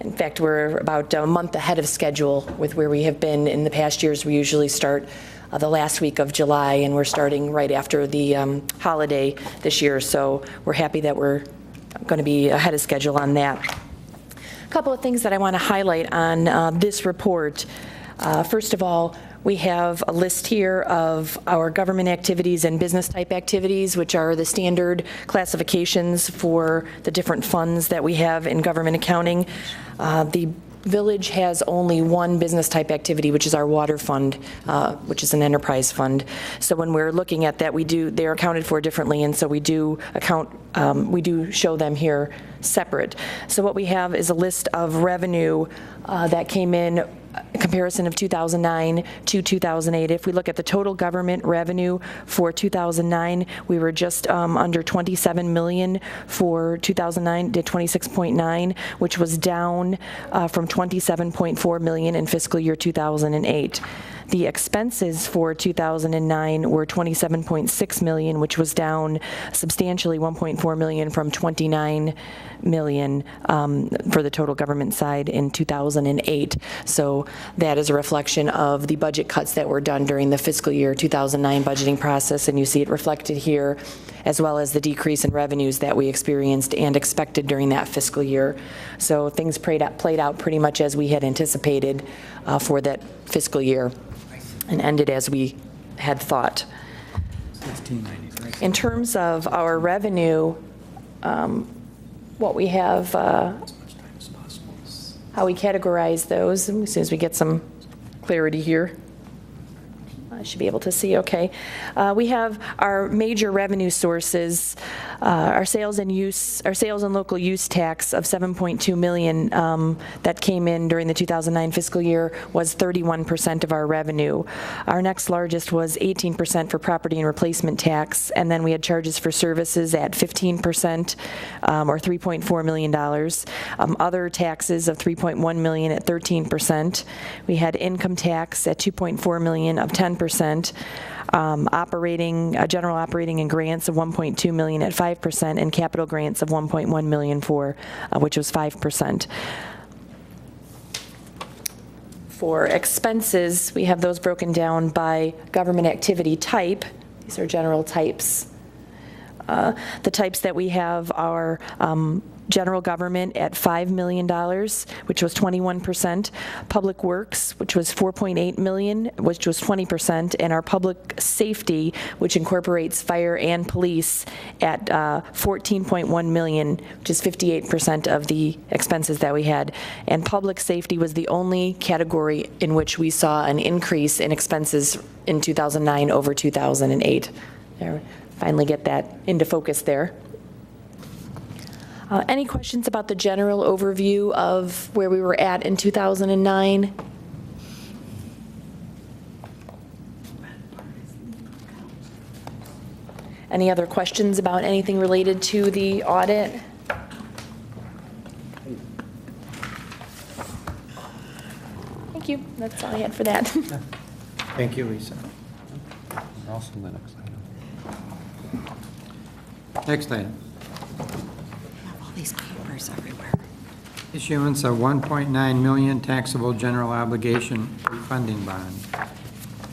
In fact, we're about a month ahead of schedule with where we have been in the past years. We usually start the last week of July, and we're starting right after the holiday this year, so we're happy that we're going to be ahead of schedule on that. A couple of things that I want to highlight on this report. First of all, we have a list here of our government activities and business type activities, which are the standard classifications for the different funds that we have in government accounting. The village has only one business type activity, which is our water fund, which is an enterprise fund. So when we're looking at that, they're accounted for differently, and so we do show them here separate. So what we have is a list of revenue that came in comparison of 2009 to 2008. If we look at the total government revenue for 2009, we were just under 27 million. For 2009, did 26.9, which was down from 27.4 million in fiscal year 2008. The expenses for 2009 were 27.6 million, which was down substantially 1.4 million from 29 million for the total government side in 2008. So that is a reflection of the budget cuts that were done during the fiscal year 2009 budgeting process, and you see it reflected here, as well as the decrease in revenues that we experienced and expected during that fiscal year. So things played out pretty much as we had anticipated for that fiscal year, and ended as we had thought. In terms of our revenue, what we have, how we categorize those, as soon as we get some clarity here. I should be able to see okay. We have our major revenue sources, our sales and local use tax of 7.2 million that came in during the 2009 fiscal year was 31% of our revenue. Our next largest was 18% for property and replacement tax, and then we had charges for services at 15% or $3.4 million. Other taxes of 3.1 million at 13%. We had income tax at 2.4 million of 10%. General operating and grants of 1.2 million at 5%, and capital grants of 1.1 million for, which was 5%. For expenses, we have those broken down by government activity type. These are general types. The types that we have are general government at $5 million, which was 21%, public works, which was 4.8 million, which was 20%, and our public safety, which incorporates fire and police, at 14.1 million, which is 58% of the expenses that we had. And public safety was the only category in which we saw an increase in expenses in 2009 over 2008. There, finally get that into focus there. Any questions about the general overview of where we were at in 2009? Any other questions about anything related to the audit? Thank you. That's all I had for that. Thank you, Lisa. Also the next item. Next item. All these papers everywhere. Issuance of 1.9 million taxable general obligation refunding bond.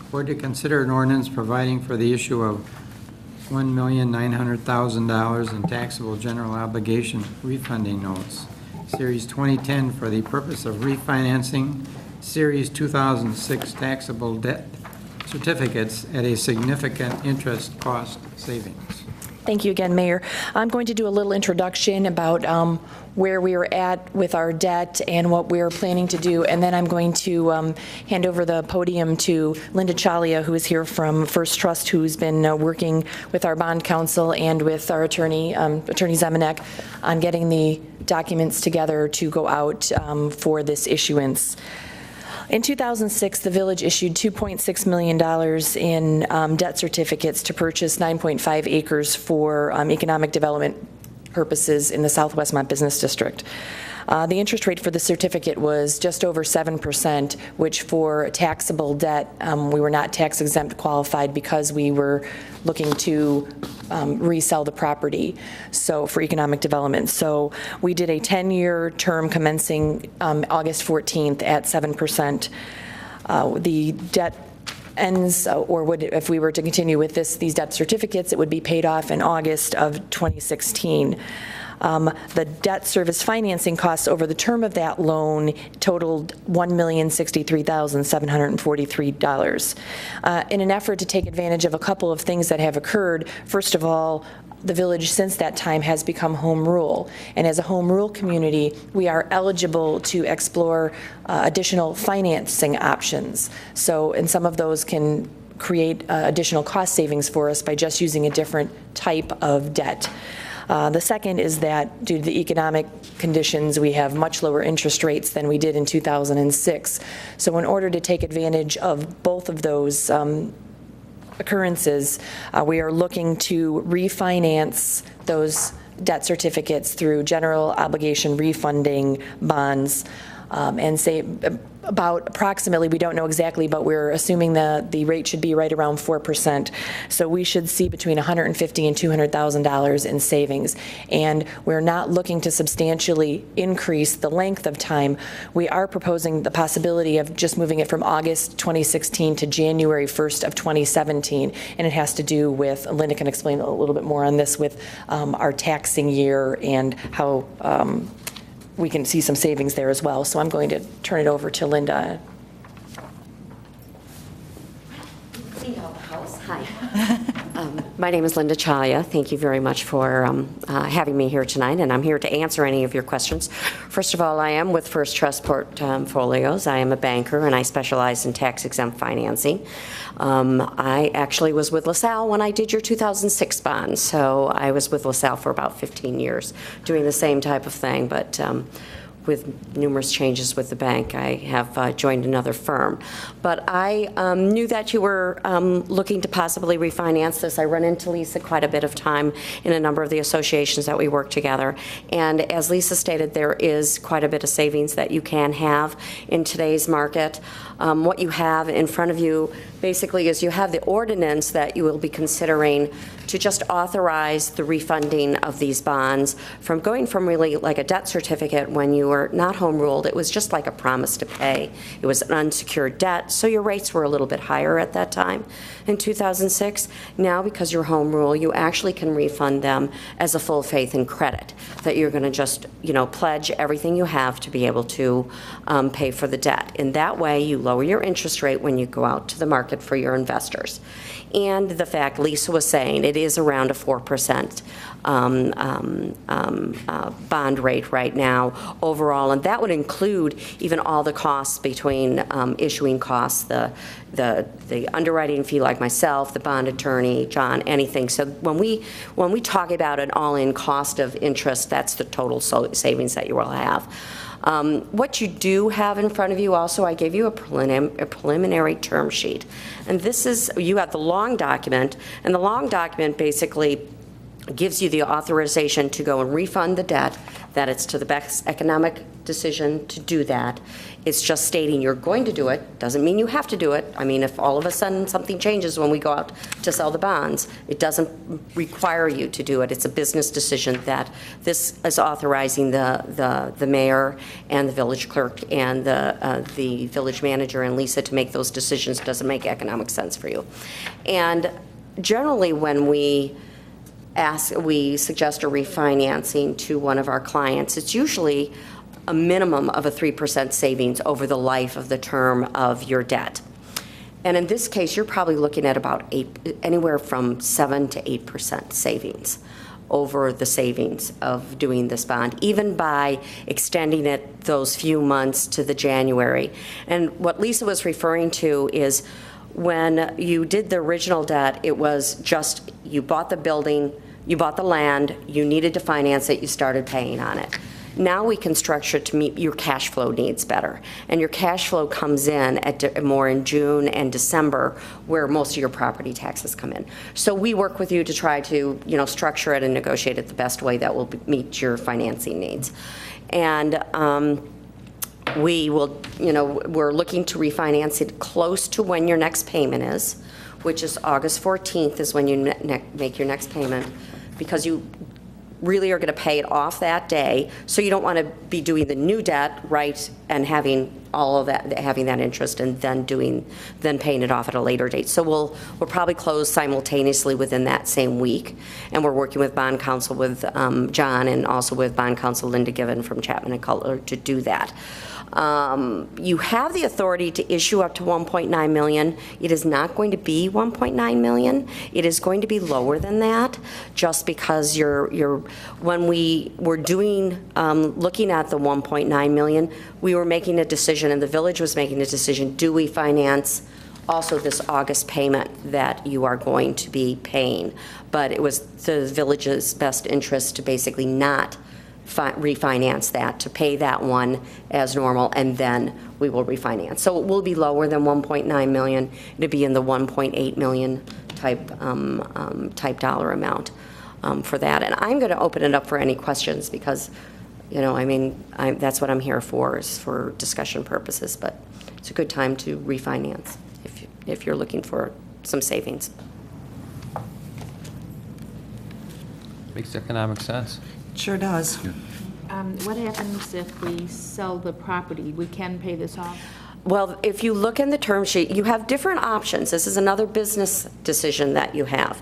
Board to consider an ordinance providing for the issue of $1,900,000 in taxable general obligation refunding notes, Series 2010, for the purpose of refinancing Series 2006 taxable debt certificates at a significant interest cost savings. Thank you again, Mayor. I'm going to do a little introduction about where we are at with our debt and what we're planning to do, and then I'm going to hand over the podium to Linda Chalia, who is here from First Trust, who's been working with our bond counsel and with our attorney, Attorney Zemanek, on getting the documents together to go out for this issuance. In 2006, the village issued $2.6 million in debt certificates to purchase 9.5 acres for economic development purposes in the South Westmont Business District. The interest rate for the certificate was just over 7%, which for taxable debt, we were not tax exempt qualified because we were looking to resell the property, so for economic development. So we did a 10-year term commencing August 14th at 7%. The debt ends, or would, if we were to continue with these debt certificates, it would be paid off in August of 2016. The debt service financing costs over the term of that loan totaled $1,063,743. In an effort to take advantage of a couple of things that have occurred, first of all, the village since that time has become home rule. And as a home rule community, we are eligible to explore additional financing options. So, and some of those can create additional cost savings for us by just using a different type of debt. The second is that due to the economic conditions, we have much lower interest rates than we did in 2006. So in order to take advantage of both of those occurrences, we are looking to refinance those debt certificates through general obligation refunding bonds, and say about approximately, we don't know exactly, but we're assuming that the rate should be right around 4%. So we should see between $150,000 and $200,000 in savings. And we're not looking to substantially increase the length of time. We are proposing the possibility of just moving it from August 2016 to January 1st of 2017. And it has to do with, Linda can explain a little bit more on this, with our taxing year and how we can see some savings there as well. So I'm going to turn it over to Linda. Hi. My name is Linda Chalia. Thank you very much for having me here tonight, and I'm here to answer any of your questions. First of all, I am with First Trust Portfolios. I am a banker, and I specialize in tax-exempt financing. I actually was with LaSalle when I did your 2006 bond, so I was with LaSalle for about 15 years doing the same type of thing, but with numerous changes with the bank, I have joined another firm. But I knew that you were looking to possibly refinance this. I run into Lisa quite a bit of time in a number of the associations that we work together. And as Lisa stated, there is quite a bit of savings that you can have in today's market. What you have in front of you basically is you have the ordinance that you will be considering to just authorize the refunding of these bonds from going from really like a debt certificate when you were not home ruled. It was just like a promise to pay. It was an unsecured debt, so your rates were a little bit higher at that time in 2006. Now, because you're home rule, you actually can refund them as a full faith and credit, that you're going to just, pledge everything you have to be able to pay for the debt. In that way, you lower your interest rate when you go out to the market for your investors. And the fact Lisa was saying, it is around a 4% bond rate right now overall, and that would include even all the costs between issuing costs, the underwriting fee like myself, the bond attorney, John, anything. So when we talk about an all-in cost of interest, that's the total savings that you will have. What you do have in front of you also, I gave you a preliminary term sheet. And this is, you have the long document, and the long document basically gives you the authorization to go and refund the debt, that it's to the best economic decision to do that. It's just stating you're going to do it, doesn't mean you have to do it. I mean, if all of a sudden something changes when we go out to sell the bonds, it doesn't require you to do it. It's a business decision that this is authorizing the mayor and the village clerk and the village manager and Lisa to make those decisions. Doesn't make economic sense for you. And generally when we suggest a refinancing to one of our clients, it's usually a minimum of a 3% savings over the life of the term of your debt. And in this case, you're probably looking at about anywhere from 7 to 8% savings over the savings of doing this bond, even by extending it those few months to the January. And what Lisa was referring to is when you did the original debt, it was just you bought the building, you bought the land, you needed to finance it, you started paying on it. Now we can structure it to meet your cash flow needs better. And your cash flow comes in more in June and December, where most of your property taxes come in. So we work with you to try to, structure it and negotiate it the best way that will meet your financing needs. And we will, we're looking to refinance it close to when your next payment is, which is August 14th is when you make your next payment, because you really are going to pay it off that day. So you don't want to be doing the new debt, right, and having all of that, having that interest, and then paying it off at a later date. So we'll probably close simultaneously within that same week. And we're working with bond counsel with John, and also with bond counsel Linda Given from Chapman and Cutler to do that. You have the authority to issue up to $1.9 million. It is not going to be $1.9 million. It is going to be lower than that, just because when we were looking at the $1.9 million, we were making a decision, and the village was making a decision, do we finance also this August payment that you are going to be paying? But it was the village's best interest to basically not refinance that, to pay that one as normal, and then we will refinance. So it will be lower than 1.9 million. It'll be in the 1.8 million type dollar amount for that. And I'm going to open it up for any questions, because that's what I'm here for, is for discussion purposes. But it's a good time to refinance if you're looking for some savings. Makes economic sense. Sure does. What happens if we sell the property? We can pay this off? Well, if you look in the term sheet, you have different options. This is another business decision that you have.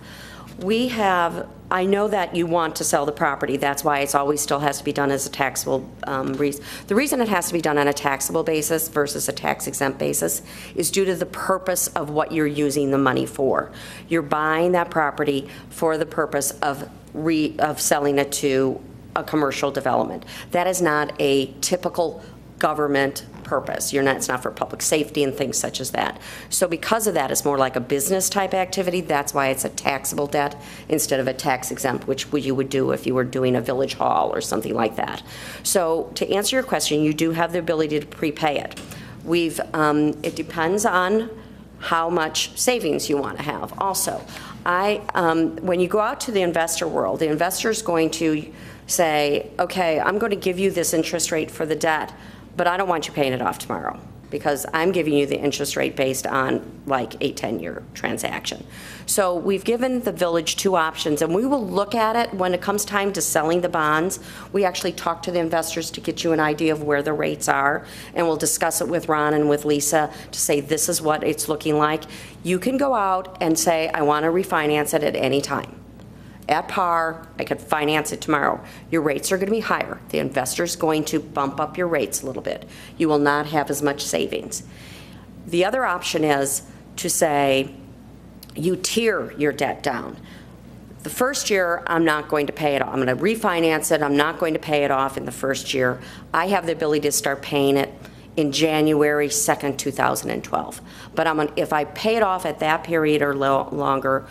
I know that you want to sell the property. That's why it always still has to be done as a taxable the reason it has to be done on a taxable basis versus a tax-exempt basis is due to the purpose of what you're using the money for. You're buying that property for the purpose of selling it to a commercial development. That is not a typical government purpose. It's not for public safety and things such as that. So because of that, it's more like a business type activity. That's why it's a taxable debt instead of a tax exempt, which you would do if you were doing a village hall or something like that. So to answer your question, you do have the ability to prepay it. It depends on how much savings you want to have also. When you go out to the investor world, the investor is going to say, okay, I'm going to give you this interest rate for the debt, but I don't want you paying it off tomorrow, because I'm giving you the interest rate based on like a 10-year transaction. So we've given the village two options, and we will look at it when it comes time to selling the bonds. We actually talk to the investors to get you an idea of where the rates are, and we'll discuss it with Ron and with Lisa to say this is what it's looking like. You can go out and say, I want to refinance it at any time. At par, I could finance it tomorrow. Your rates are going to be higher. The investor's going to bump up your rates a little bit. You will not have as much savings. The other option is to say you tier your debt down. The first year, I'm not going to pay it off. I'm going to refinance it. I'm not going to pay it off in the first year. I have the ability to start paying it in January 2nd, 2012. But if I pay it off at that period or longer,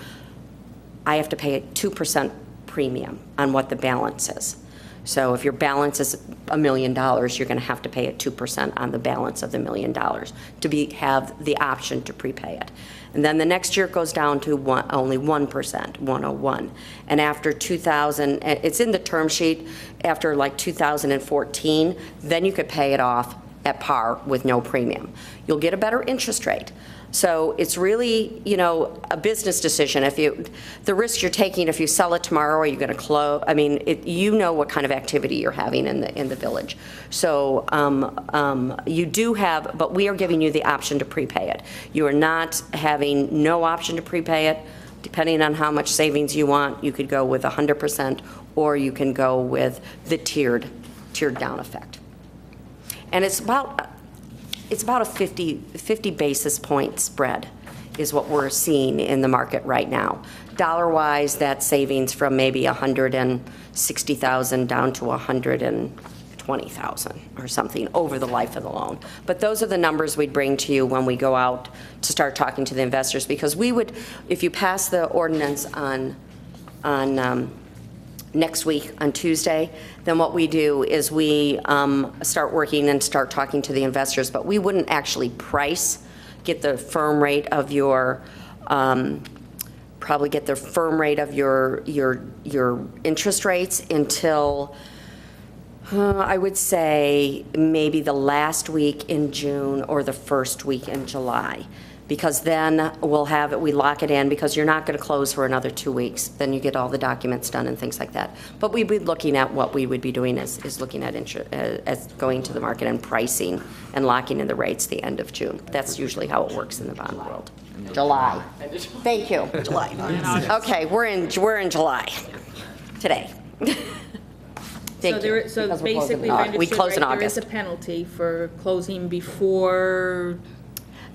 I have to pay a 2% premium on what the balance is. So if your balance is $1 million, you're going to have to pay it 2% on the balance of the $1 million to have the option to prepay it. And then the next year it goes down to only 1%, 101. And after 2000, it's in the term sheet, after like 2014, then you could pay it off at par with no premium. You'll get a better interest rate. So it's really, you know, a business decision. The risk you're taking, if you sell it tomorrow, are you going to close? I mean, you know what kind of activity you're having in the village. So you do have, but we are giving you the option to prepay it. You are not having no option to prepay it. Depending on how much savings you want, you could go with 100%, or you can go with the tiered down effect. And it's about a 50 basis point spread is what we're seeing in the market right now. Dollar-wise, that savings from maybe $160,000 down to $120,000 or something over the life of the loan. But those are the numbers we'd bring to you when we go out to start talking to the investors, because we would, if you pass the ordinance on next week on Tuesday, then what we do is we start working and start talking to the investors, but we wouldn't actually get the firm rate of your, probably get the firm rate of your interest rates until, I would say, maybe the last week in June or the first week in July. Because then we lock it in, because you're not going to close for another 2 weeks. Then you get all the documents done and things like that. But we'd be looking at what we would be doing is looking at as going to the market and pricing and locking in the rates the end of June. That's usually how it works in the bond world. July. Thank you. July. Okay, we're in July today. Thank you. So Because basically, we close in there August. is a penalty for closing before.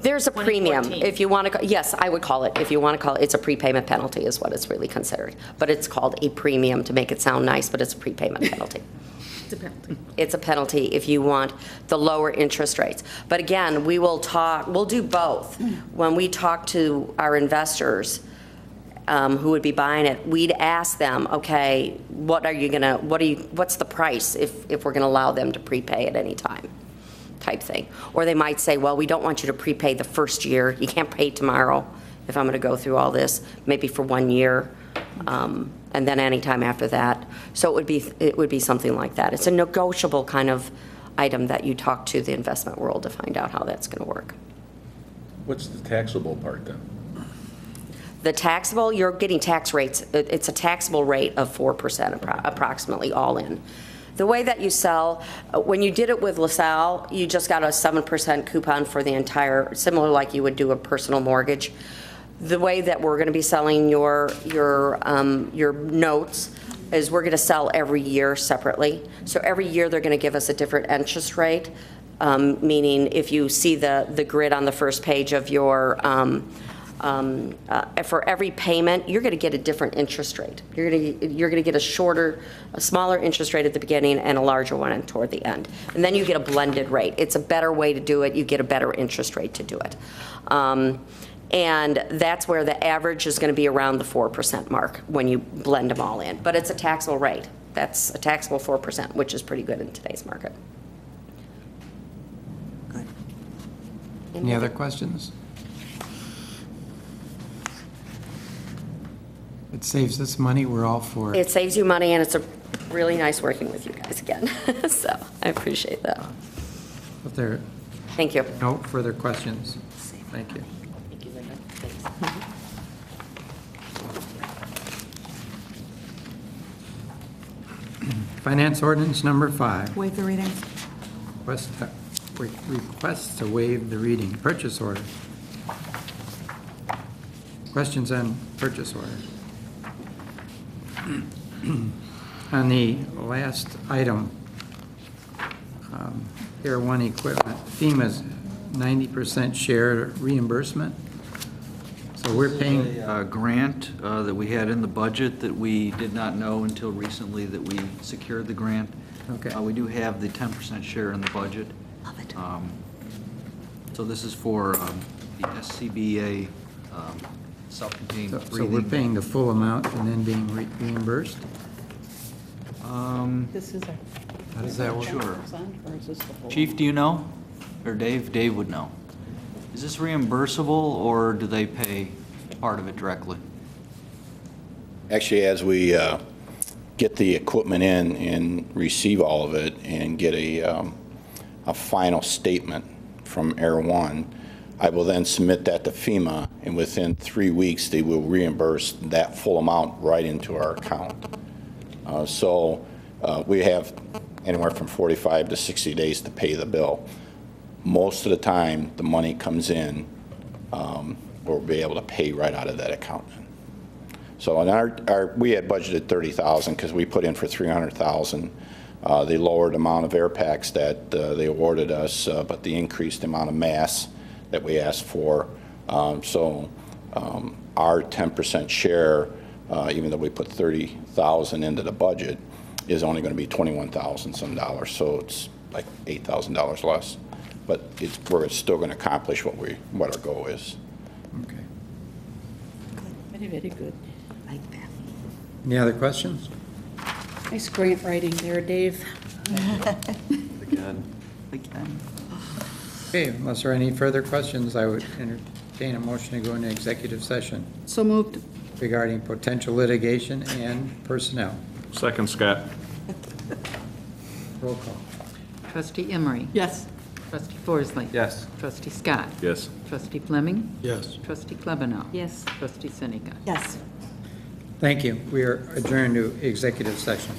There's a premium, if you want to, yes, I would call it, if you want to call it, it's a prepayment penalty is what it's really considered. But it's called a premium to make it sound nice, but it's a prepayment penalty. It's a penalty. It's a penalty if you want the lower interest rates. But again, we'll do both. When we talk to our investors who would be buying it, we'd ask them, okay, what's the price if we're going to allow them to prepay at any time? Type thing. Or they might say, well, we don't want you to prepay the first year. You can't pay tomorrow if I'm going to go through all this, maybe for 1 year, and then any time after that. So it would be something like that. It's a negotiable kind of item that you talk to the investment world to find out how that's going to work. What's the taxable part then? The taxable, you're getting tax rates. It's a taxable rate of 4% approximately all in. The way that you sell, when you did it with LaSalle, you just got a 7% coupon for the entire, similar like you would do a personal mortgage. The way that we're going to be selling your notes is we're going to sell every year separately. So every year they're going to give us a different interest rate, meaning if you see the grid on the first page of your for every payment, you're going to get a different interest rate. You're going to get a smaller interest rate at the beginning and a larger one toward the end. And then you get a blended rate. It's a better way to do it. You get a better interest rate to do it. And that's where the average is going to be around the 4% mark when you blend them all in. But it's a taxable rate. That's a taxable 4%, which is pretty good in today's market. Good. Any other questions? It saves us money, we're all for it. It saves you money, and it's a really nice working with you guys again. So I appreciate that. If there Thank you. No further questions. Thank you. Thank you, Linda. Thanks. Finance ordinance number 5. Waive the reading. Request to waive the reading. Purchase order. Questions on purchase order? On the last item, Air One equipment, FEMA's 90% share reimbursement. So we're paying a grant that we had in the budget that we did not know until recently that we secured the grant. Okay. We do have the 10% share in the budget. Love it. So this is for the SCBA self-contained breathing. So we're paying the full amount and then being reimbursed? This is How does that work? Sure. Or is this the whole? Chief, do you know? Or Dave? Dave would know. Is this reimbursable, or do they pay part of it directly? Actually, as we get the equipment in and receive all of it and get a final statement from Air One, I will then submit that to FEMA, and within 3 weeks, they will reimburse that full amount right into our account. So we have anywhere from 45 to 60 days to pay the bill. Most of the time, the money comes in, we'll be able to pay right out of that account. So in we had budgeted $30,000 because we put in for $300,000. They lowered the amount of air packs that they awarded us, but the increased amount of mass that we asked for. So our 10% share, even though we put $30,000 into the budget, is only going to be $21,000 some dollars. So it's like $8,000 less. But we're still going to accomplish what our goal is. Okay. Very, very good. Like that. Any other questions? Nice grant writing there, Dave. Again. Okay, unless there are any further questions, I would entertain a motion to go into executive session So moved. regarding potential litigation and personnel. Second, Scott. Roll call. Trustee Emery? Yes. Trustee Forsley? Yes. Trustee Scott? Yes. Trustee Fleming? Yes. Trustee Klebanow? Yes. Trustee Seneca? Yes. Thank you. We are adjourned to executive session.